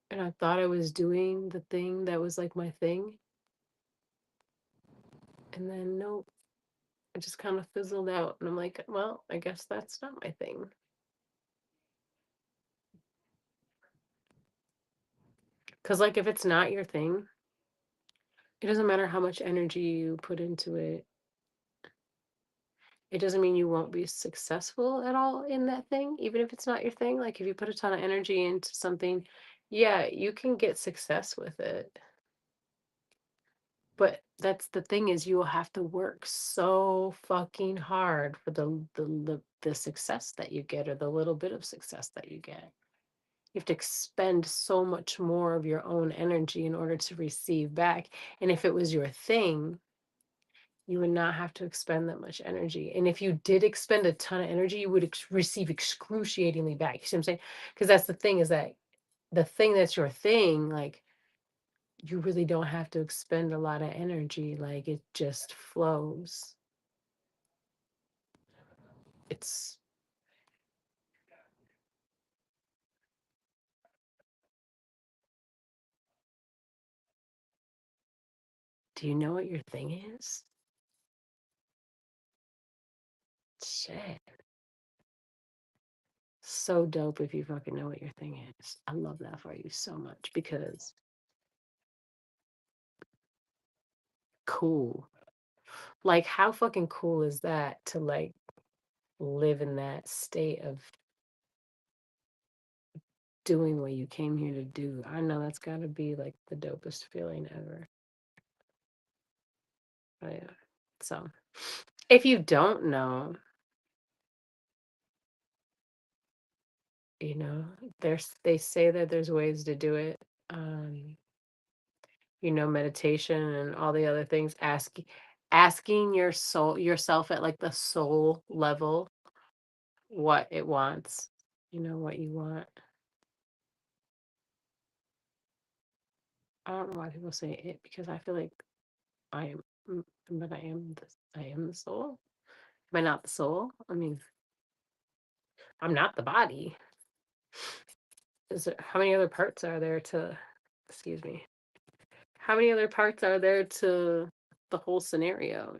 and I thought I was doing the thing that was like my thing. And then, nope, it just kind of fizzled out. And I'm like, well, I guess that's not my thing. Because, like, if it's not your thing, it doesn't matter how much energy you put into it. It doesn't mean you won't be successful at all in that thing, even if it's not your thing. Like, if you put a ton of energy into something, yeah, you can get success with it. But that's the thing is you will have to work so fucking hard for the success that you get or the little bit of success that you get. You have to expend so much more of your own energy in order to receive back. And if it was your thing, you would not have to expend that much energy. And if you did expend a ton of energy, you would receive excruciatingly back. You see what I'm saying? Because that's the thing is that the thing that's your thing, like you really don't have to expend a lot of energy. Like it just flows. It's, do you know what your thing is? Shit. So dope if you fucking know what your thing is. I love that for you so much because cool. Like how fucking cool is that to like live in that state of doing what you came here to do? I know that's got to be like the dopest feeling ever. But yeah. So, if you don't know, you know, they say that there's ways to do it. Um, meditation and all the other things. Asking yourself at like the soul level what it wants. What you want. I don't know why people say it because I feel like I am, but I am the soul. Am I not the soul? I mean, I'm not the body. How many other parts are there to, excuse me, how many other parts are there to the whole scenario?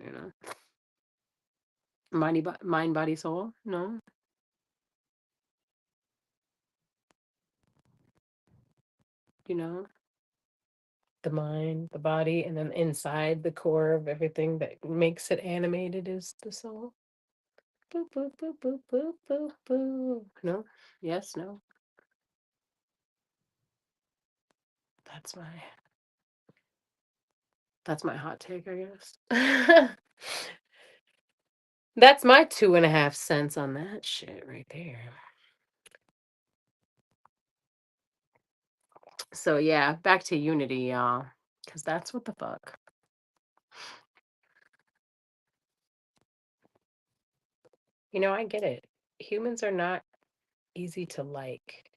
Mind, body, soul? No, you know, the mind, the body, and then inside the core of everything that makes it animated is the soul. Boop, boop, boop, boop, boop, boop, boop. No? Yes, no? That's my that's my hot take, I guess. That's my 2.5 cents on that shit right there. So yeah, back to unity, y'all. Cause that's what the fuck. I get it. Humans are not easy to like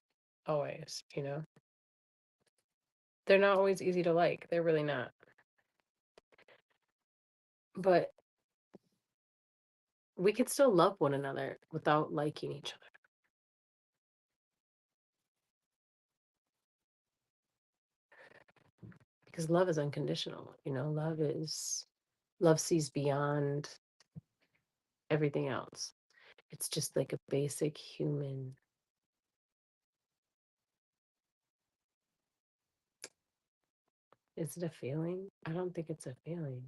always. They're not always easy to like. They're really not. But we can still love one another without liking each other. Because love is unconditional. Love sees beyond everything else. It's just like a basic human. Is it a feeling? I don't think it's a feeling.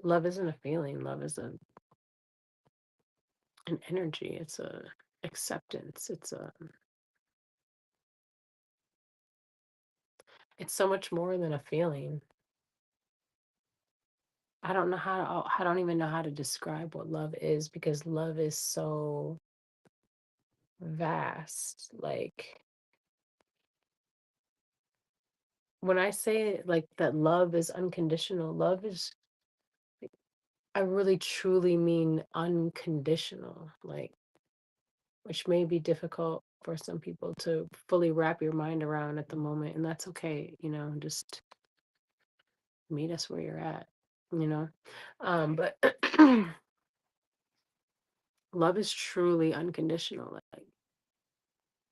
Love isn't a feeling. Love is an energy. It's a acceptance. It's so much more than a feeling. I don't know how to, I don't even know how to describe what love is because love is so vast. Like when I say like that love is unconditional, love is, I really truly mean unconditional, like, which may be difficult for some people to fully wrap your mind around at the moment. And that's okay, just meet us where you're at, you know? But love is truly unconditional, like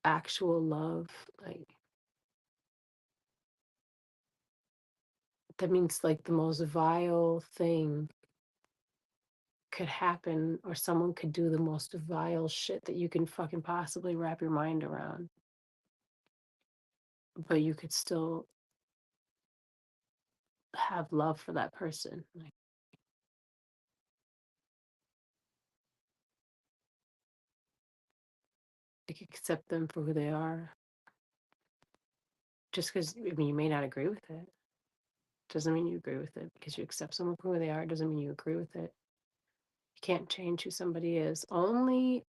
actual love. Like, that means like the most vile thing could happen, or someone could do the most vile shit that you can fucking possibly wrap your mind around, but you could still have love for that person. Like accept them for who they are. Just because, I mean, you may not agree with it, doesn't mean you agree with it. Because you accept someone for who they are, doesn't mean you agree with it. You can't change who somebody is. Only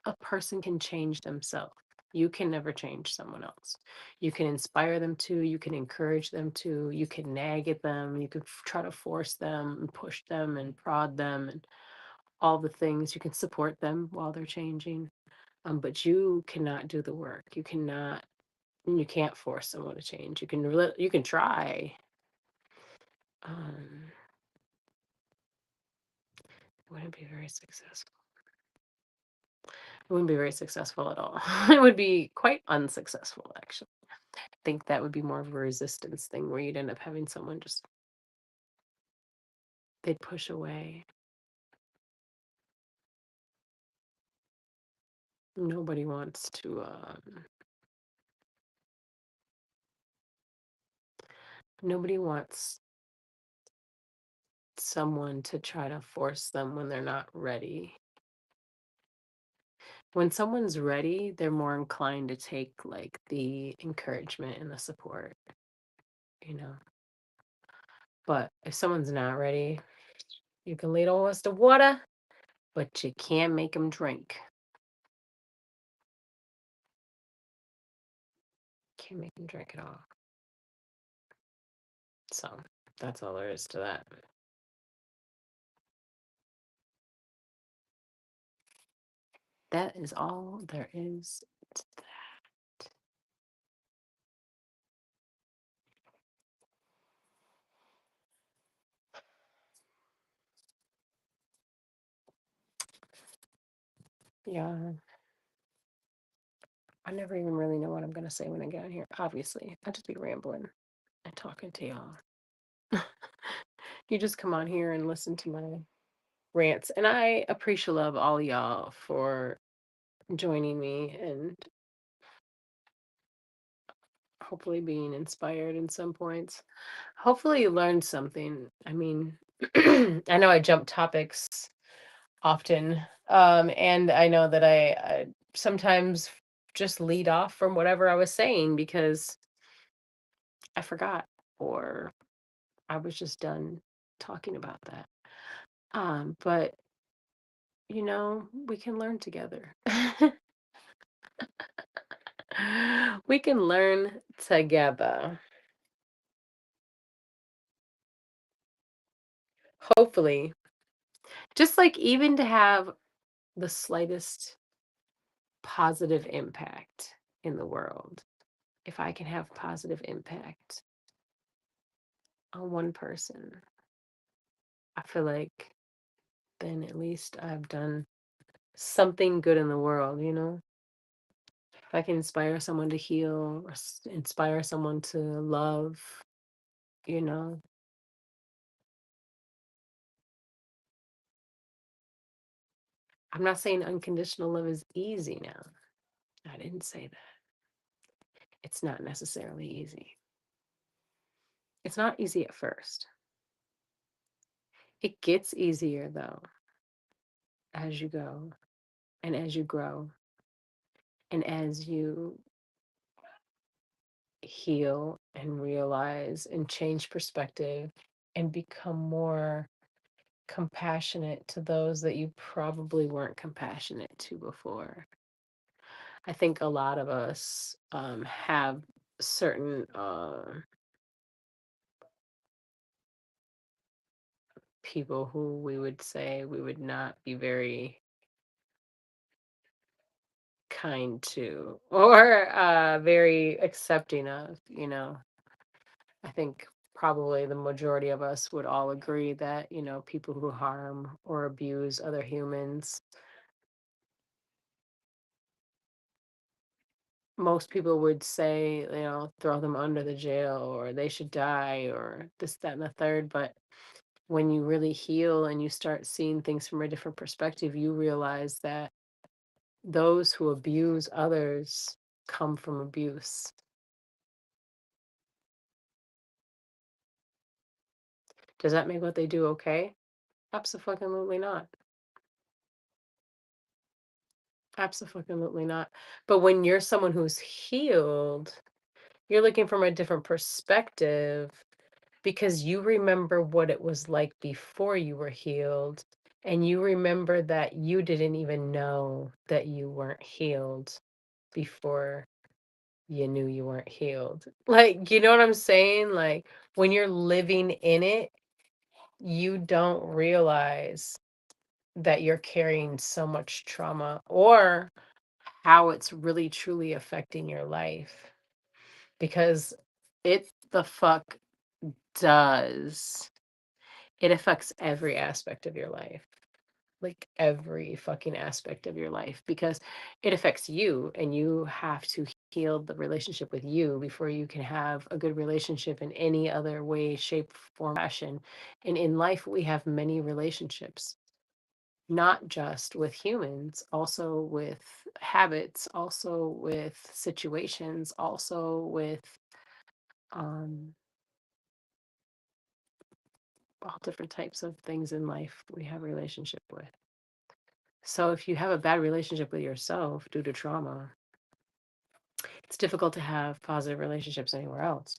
a person can change themselves. You can never change someone else. You can inspire them to, you can encourage them to, you can nag at them, you can try to force them and push them and prod them and all the things. You can support them while they're changing. But you cannot do the work. You can't force someone to change. You can try. Um, it wouldn't be very successful. It wouldn't be very successful at all. It would be quite unsuccessful, actually. I think that would be more of a resistance thing where you'd end up having someone just, they'd push away. Nobody wants to, nobody wants someone to try to force them when they're not ready. When someone's ready, they're more inclined to take like the encouragement and the support, you know. But if someone's not ready, you can lead a horse to water, but you can't make them drink. Can't make them drink at all. So that's all there is to that. That is all there is to that. Yeah, I never even really know what I'm gonna say when I get on here. Obviously, I just be rambling and talking to y'all. You just come on here and listen to my rants, and I appreciate love all y'all for joining me and hopefully being inspired in some points. Hopefully you learned something. I mean, I know I jump topics often, and I know that I sometimes just lead off from whatever I was saying because I forgot or I was just done talking about that. But we can learn together. We can learn together. Hopefully, just like even to have the slightest positive impact in the world. If I can have positive impact on one person, I feel like then at least I've done something good in the world, you know? If I can inspire someone to heal or inspire someone to love, you know? I'm not saying unconditional love is easy now. I didn't say that. It's not necessarily easy. It's not easy at first. It gets easier though as you go and as you grow and as you heal and realize and change perspective and become more compassionate to those that you probably weren't compassionate to before. I think a lot of us have certain people who we would say we would not be very kind to or very accepting of, you know. I think probably the majority of us would all agree that, you know, people who harm or abuse other humans, most people would say, you know, throw them under the jail or they should die or this, that, and the third. But when you really heal and you start seeing things from a different perspective, you realize that those who abuse others come from abuse. Does that make what they do okay? Absolutely not. Absolutely not. But when you're someone who's healed, you're looking from a different perspective because you remember what it was like before you were healed. And you remember that you didn't even know that you weren't healed before you knew you weren't healed. Like, you know what I'm saying? Like, when you're living in it, you don't realize that you're carrying so much trauma or how it's really truly affecting your life because it the fuck does. It affects every aspect of your life. Like every fucking aspect of your life because it affects you and you have to heal the relationship with you before you can have a good relationship in any other way, shape, form, fashion. And in life, we have many relationships, not just with humans, also with habits, also with situations, also with um, all different types of things in life we have a relationship with. So if you have a bad relationship with yourself due to trauma, it's difficult to have positive relationships anywhere else.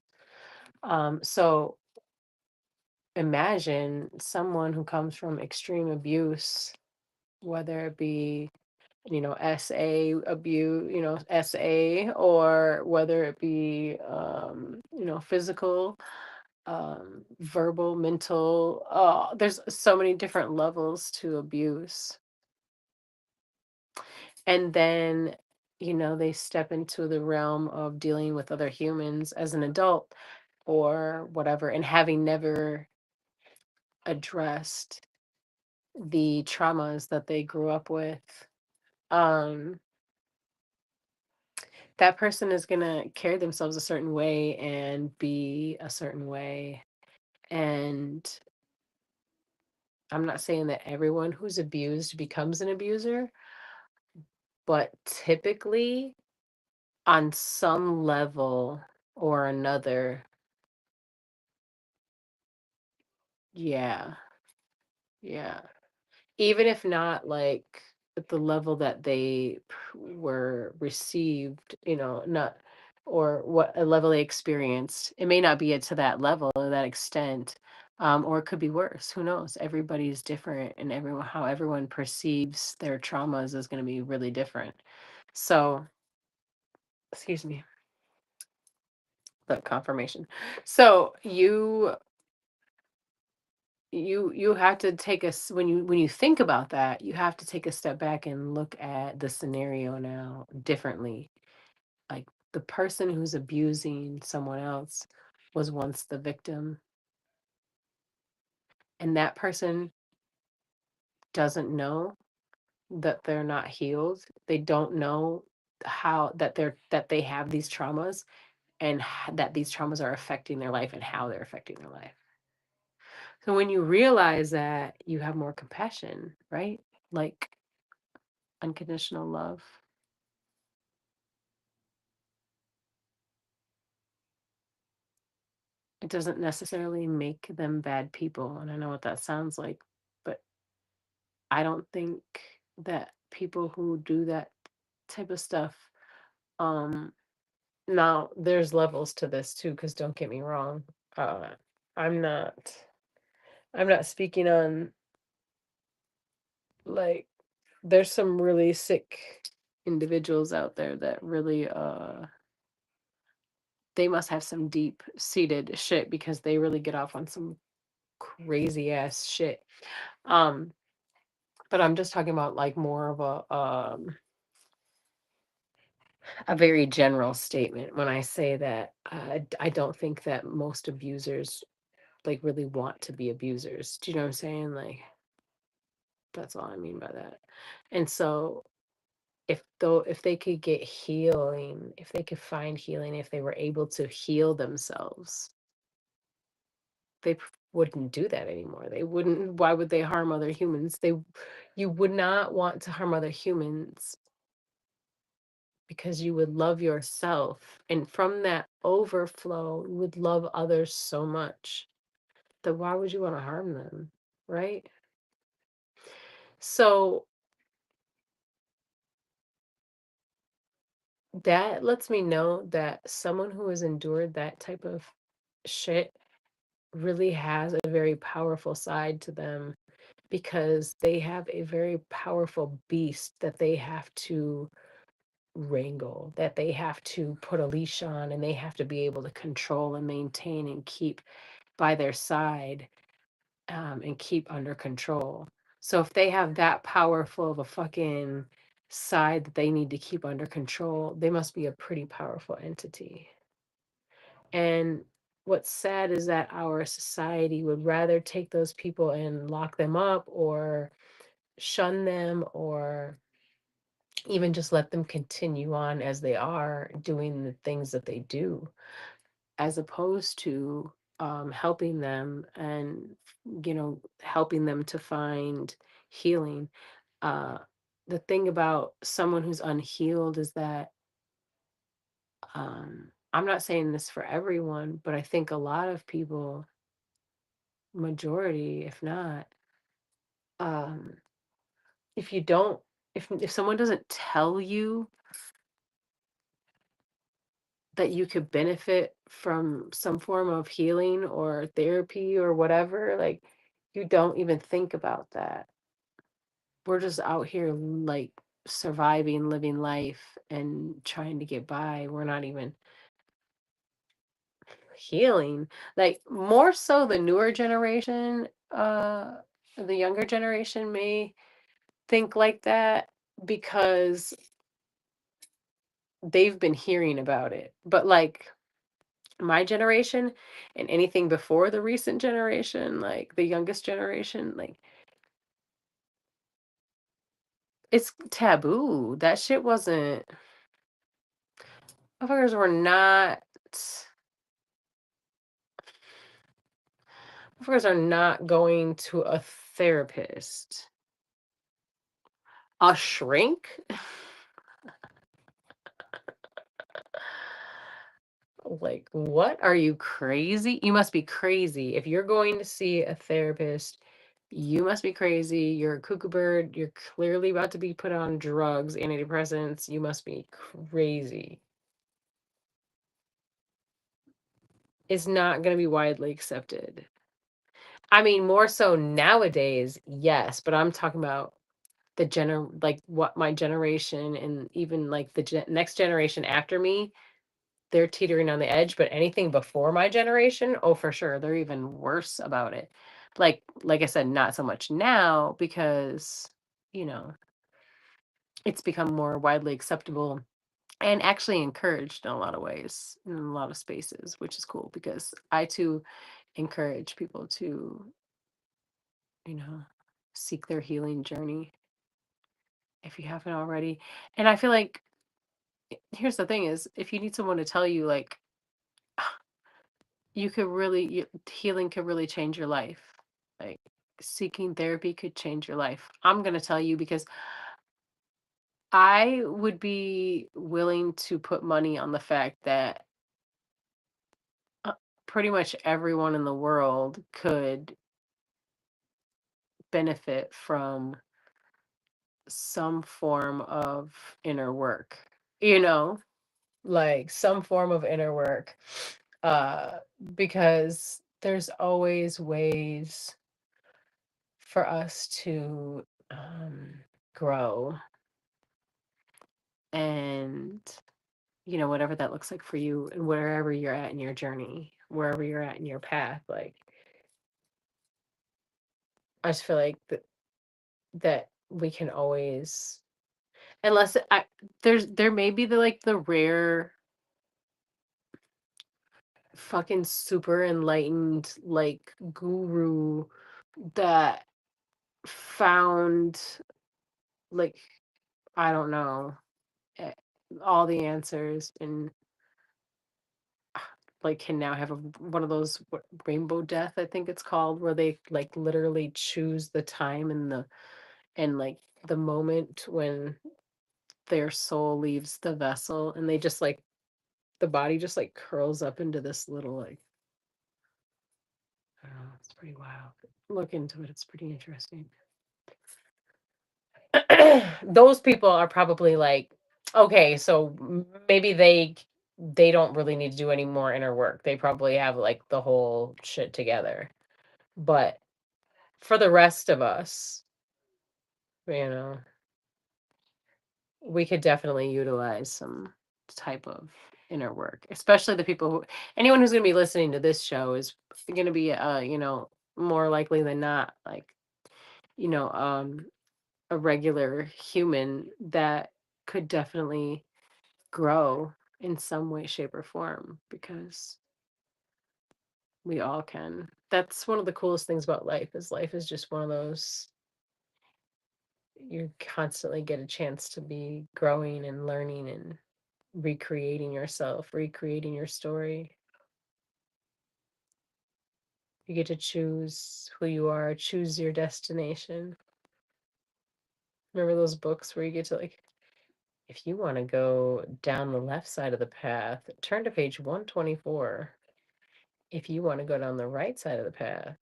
So imagine someone who comes from extreme abuse, whether it be, you know, SA abuse, you know, SA, or whether it be, you know, physical, verbal, mental. There's so many different levels to abuse. And then, you know, they step into the realm of dealing with other humans as an adult or whatever, and having never addressed the traumas that they grew up with. Um, that person is going to carry themselves a certain way and be a certain way. And I'm not saying that everyone who's abused becomes an abuser, but typically on some level or another, yeah, yeah. Even if not like at the level that they were received, you know, not or what a level they experienced. It may not be to that level or that extent, or it could be worse. Who knows? Everybody's different, and everyone how everyone perceives their traumas is going to be really different. So, excuse me, the confirmation. So you have to take us when you think about that, you have to take a step back and look at the scenario now differently. Like the person who's abusing someone else was once the victim, and that person doesn't know that they're not healed. They don't know how that they have these traumas and that these traumas are affecting their life and how they're affecting their life. So when you realize that, you have more compassion, right? Like unconditional love. It doesn't necessarily make them bad people, and I know what that sounds like, but I don't think that people who do that type of stuff, um now there's levels to this too, because don't get me wrong. Uh I'm not. I'm not speaking on, like, there's some really sick individuals out there that really they must have some deep seated shit because they really get off on some crazy ass shit. Um, but I'm just talking about like more of a very general statement when I say that I don't think that most abusers like really want to be abusers. Do you know what I'm saying? Like that's all I mean by that. And so if they could get healing, if they could find healing, if they were able to heal themselves, they wouldn't do that anymore. They wouldn't. Why would they harm other humans? You would not want to harm other humans because you would love yourself. And from that overflow, you would love others so much that why would you want to harm them? Right? So that lets me know that someone who has endured that type of shit really has a very powerful side to them because they have a very powerful beast that they have to wrangle, that they have to put a leash on, and they have to be able to control and maintain and keep by their side, and keep under control. So if they have that powerful of a fucking side that they need to keep under control, they must be a pretty powerful entity. And what's sad is that our society would rather take those people and lock them up or shun them or even just let them continue on as they are doing the things that they do, as opposed to helping them and, helping them to find healing. Uh, the thing about someone who's unhealed is that I'm not saying this for everyone, but I think a lot of people, majority, if not, um, if you don't, if someone doesn't tell you that you could benefit from some form of healing or therapy or whatever, like you don't even think about that. We're just out here like surviving, living life and trying to get by. We're not even healing. Like more so the newer generation, the younger generation may think like that because they've been hearing about it. But like my generation and anything before the recent generation, like the youngest generation, like it's taboo. That shit wasn't motherfuckers were not motherfuckers are not going to a therapist. A shrink? Like, what? Are you crazy? You must be crazy. If you're going to see a therapist, you must be crazy. You're a cuckoo bird. You're clearly about to be put on drugs, antidepressants. You must be crazy. It's not going to be widely accepted. I mean, more so nowadays, yes, but I'm talking about like what my generation and even like the next generation after me, they're teetering on the edge, but anything before my generation, oh, for sure, they're even worse about it. Like I said, not so much now because, you know, it's become more widely acceptable and actually encouraged in a lot of ways, in a lot of spaces, which is cool because I too encourage people to, you know, seek their healing journey if you haven't already. And I feel like here's the thing is if you need someone to tell you like you could really healing could really change your life. Like seeking therapy could change your life. I'm going to tell you because I would be willing to put money on the fact that uh, pretty much everyone in the world could benefit from some form of inner work, you know, like some form of inner work. Uh, because there's always ways. for us to grow and whatever that looks like for you and wherever you're at in your journey, wherever you're at in your path, like I just feel like that we can always, unless there may be the rare fucking super enlightened guru that found, like, I don't know, eh, all the answers and can now have one of those rainbow death, I think it's called, where they literally choose the time and the moment when their soul leaves the vessel, and they just the body just curls up into this little I don't know, it's pretty wild. Look into it, it's pretty interesting. Those people are probably okay, so maybe they don't really need to do any more inner work. They probably have the whole shit together. But for the rest of us, you know, we could definitely utilize some type of inner work, especially the people who, anyone who's going to be listening to this show is going to be, more likely than not, you know, um, a regular human that could definitely grow in some way, shape, or form, because we all can. That's one of the coolest things about life is just one of those, you constantly get a chance to be growing and learning and recreating yourself, recreating your story. You get to choose who you are, choose your destination. Remember those books where you get to if you want to go down the left side of the path, turn to page 124. If you want to go down the right side of the path,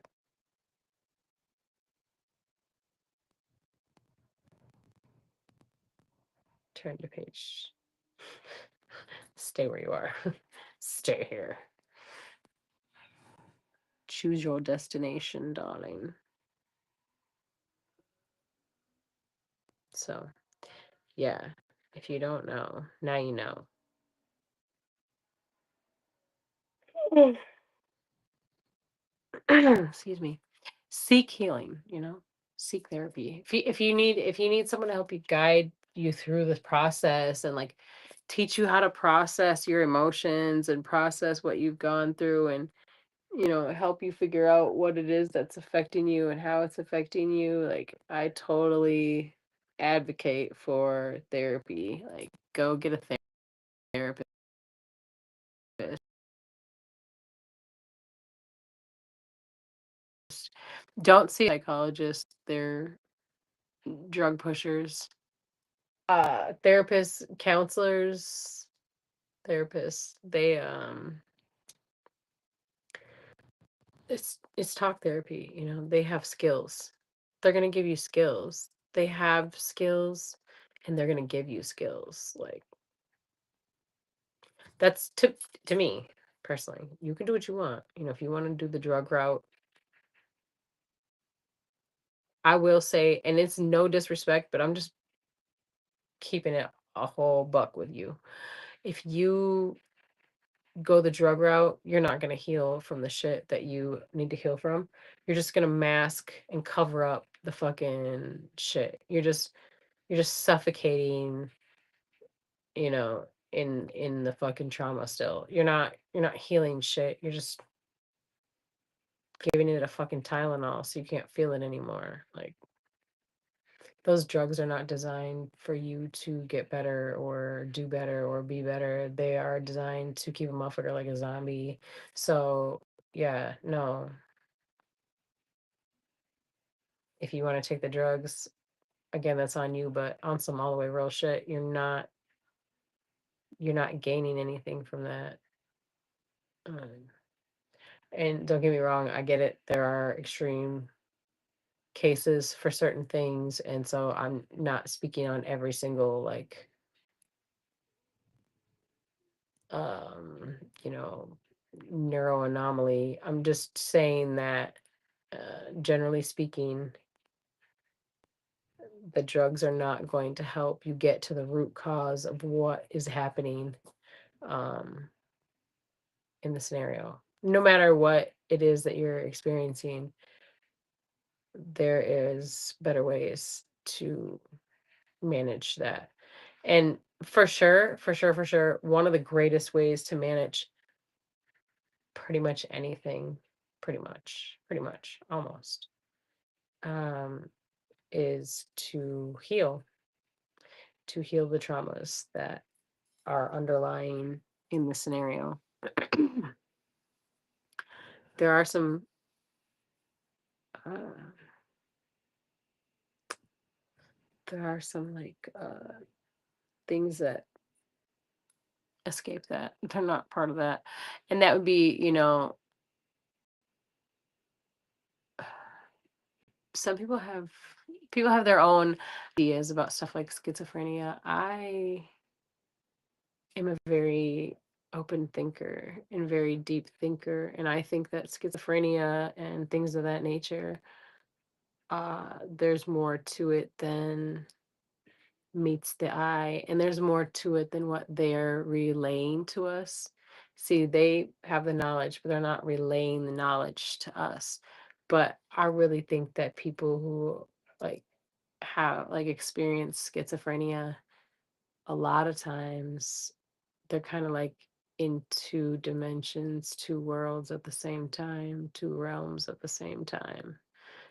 turn to page. Stay where you are. Stay here. Choose your destination, darling. So, yeah, if you don't know, now you know. Excuse me. Seek healing, seek therapy. If you need someone to help you, guide you through this process, and teach you how to process your emotions and process what you've gone through, and help you figure out what it is that's affecting you and how it's affecting you, I totally advocate for therapy. Go get a therapist. Don't see a psychologist. They're drug pushers. Therapists, counselors, therapists, it's talk therapy, they have skills. They're gonna give you skills. They have skills, and they're gonna give you skills. That's to me personally. You can do what you want. If you want to do the drug route, I will say, and it's no disrespect, but I'm just keeping it a whole buck with you. If you go the drug route, you're not going to heal from the shit that you need to heal from. You're just going to mask and cover up the fucking shit. You're just suffocating, you know, in the fucking trauma still. You're not healing shit. You're just giving it a fucking Tylenol so you can't feel it anymore. Those drugs are not designed for you to get better or do better or be better. They are designed to keep a motherfucker like a zombie. So, yeah, no. If you want to take the drugs, again, that's on you, but on some all the way real shit, you're not gaining anything from that. Um, and don't get me wrong, I get it. There are extreme cases for certain things, and so I'm not speaking on every single um, you know, neuro anomaly. I'm just saying that generally speaking, the drugs are not going to help you get to the root cause of what is happening um, in the scenario. No matter what it is that you're experiencing, there is better ways to manage that. And for sure, one of the greatest ways to manage pretty much anything, pretty much, almost, um, is to heal the traumas that are underlying in the scenario. There are some uh, like things that escape that. They're not part of that. And that would be, some people have their own ideas about stuff like schizophrenia. I am a very open thinker and very deep thinker, and I think that schizophrenia and things of that nature, there's more to it than meets the eye, and there's more to it than what they're relaying to us. See, they have the knowledge, but they're not relaying the knowledge to us. But I really think that people who like have like experience schizophrenia, a lot of times they're kind of like in two dimensions, two worlds at the same time, two realms at the same time.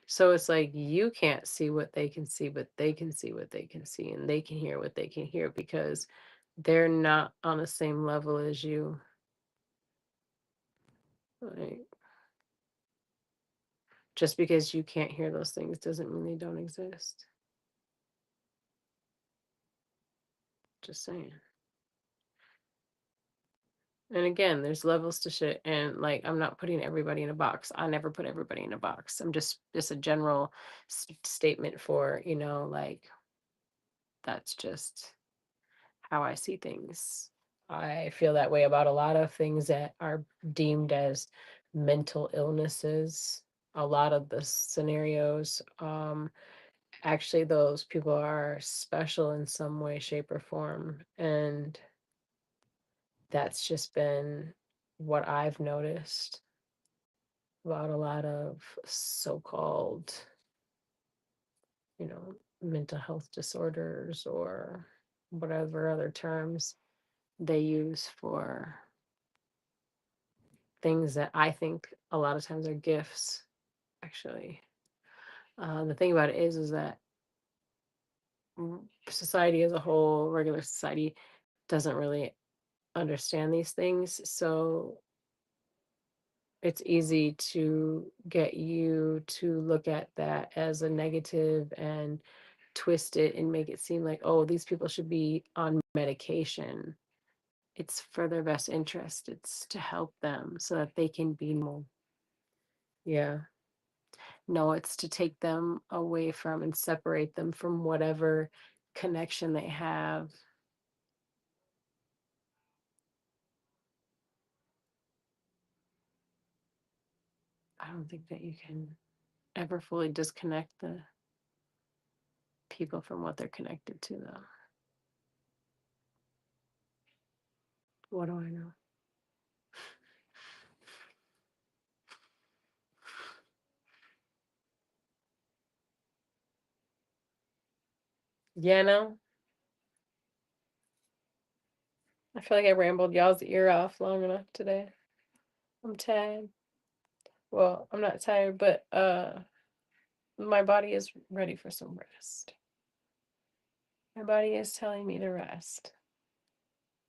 So it's like you can't see what they can see, but they can see what they can see, and they can hear what they can hear because they're not on the same level as you. Like, just because you can't hear those things doesn't mean they don't exist. Just saying. And again, there's levels to shit, and like I'm not putting everybody in a box. I never put everybody in a box. I'm just a general statement for, like that's just how I see things. I feel that way about a lot of things that are deemed as mental illnesses. A lot of the scenarios, actually, those people are special in some way, shape, or form. And that's just been what I've noticed about a lot of so called, mental health disorders or whatever other terms they use for things that I think a lot of times are gifts, actually. The thing about it is that society as a whole, regular society, doesn't really understand these things. So it's easy to get you to look at that as a negative and twist it and make it seem like, oh, these people should be on medication. It's for their best interest. It's to help them so that they can be normal. Yeah. No, it's to take them away from and separate them from whatever connection they have. I don't think that you can ever fully disconnect the people from what they're connected to, though. What do I know? Yeah, no. I feel like I rambled y'all's ear off long enough today. I'm tired. Well, I'm not tired, but my body is ready for some rest. My body is telling me to rest.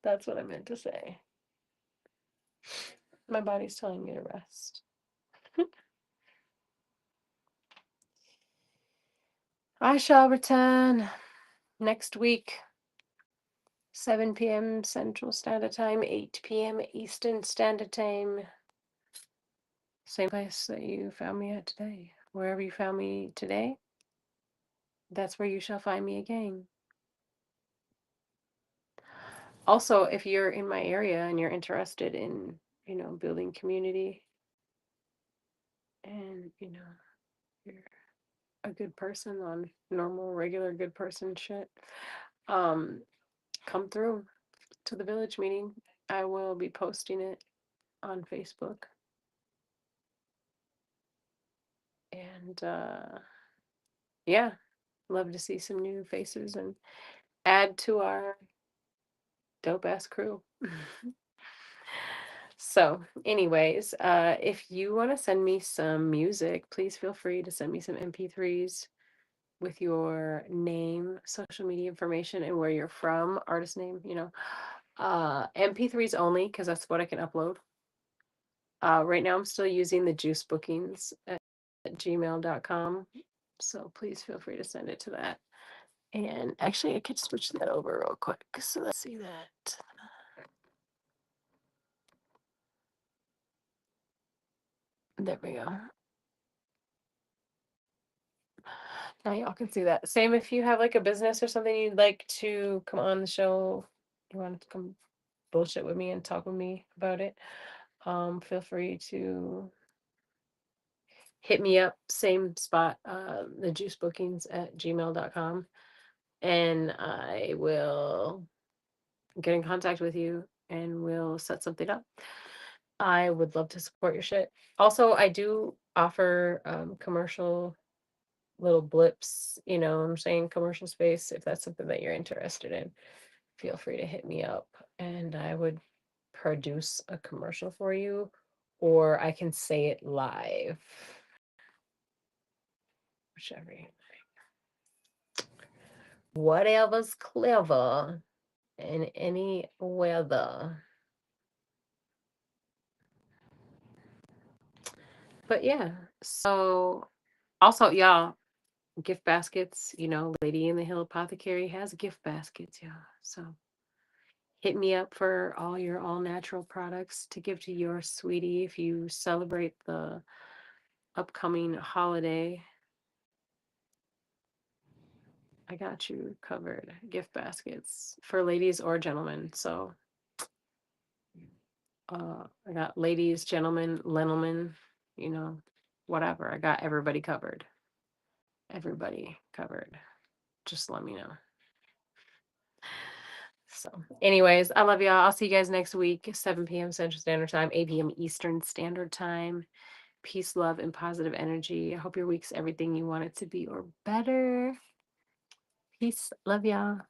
That's what I meant to say. My body's telling me to rest. I shall return next week, 7 p.m. Central Standard Time, 8 p.m. Eastern Standard Time. Same place that you found me at today. Wherever you found me today, that's where you shall find me again. Also, if you're in my area and you're interested in, building community and, you're a good person on normal, regular, good person shit, um, come through to the village meeting. I will be posting it on Facebook. And yeah, love to see some new faces and add to our dope ass crew. So, anyways, if you want to send me some music, please feel free to send me some MP3s with your name, social media information, and where you're from, artist name, MP3s only, because that's what I can upload. Right now, I'm still using the juice bookings at gmail.com. So please feel free to send it to that. And actually, I could switch that over real quick. So let's see that. There we go. Now y'all can see that. Same if you have like a business or something you'd like to come on the show, you want to come bullshit with me and talk with me about it. Feel free to hit me up, same spot, the juice bookings at gmail.com. And I will get in contact with you and we'll set something up. I would love to support your shit. Also, I do offer commercial little blips, I'm saying commercial space. If that's something that you're interested in, feel free to hit me up and I would produce a commercial for you, or I can say it live. Whichever you like. Whatever's clever in any weather. But yeah, so also, y'all, gift baskets, Lady in the Hill Apothecary has gift baskets, yeah. So hit me up for all your all natural products to give to your sweetie if you celebrate the upcoming holiday. I got you covered. Gift baskets for ladies or gentlemen. So I got ladies, gentlemen, gentlemen, whatever. I got everybody covered. Everybody covered. Just let me know. So, anyways, I love y'all. I'll see you guys next week, 7 p.m. Central Standard Time, 8 p.m. Eastern Standard Time. Peace, love, and positive energy. I hope your week's everything you want it to be or better. Peace. Love y'all.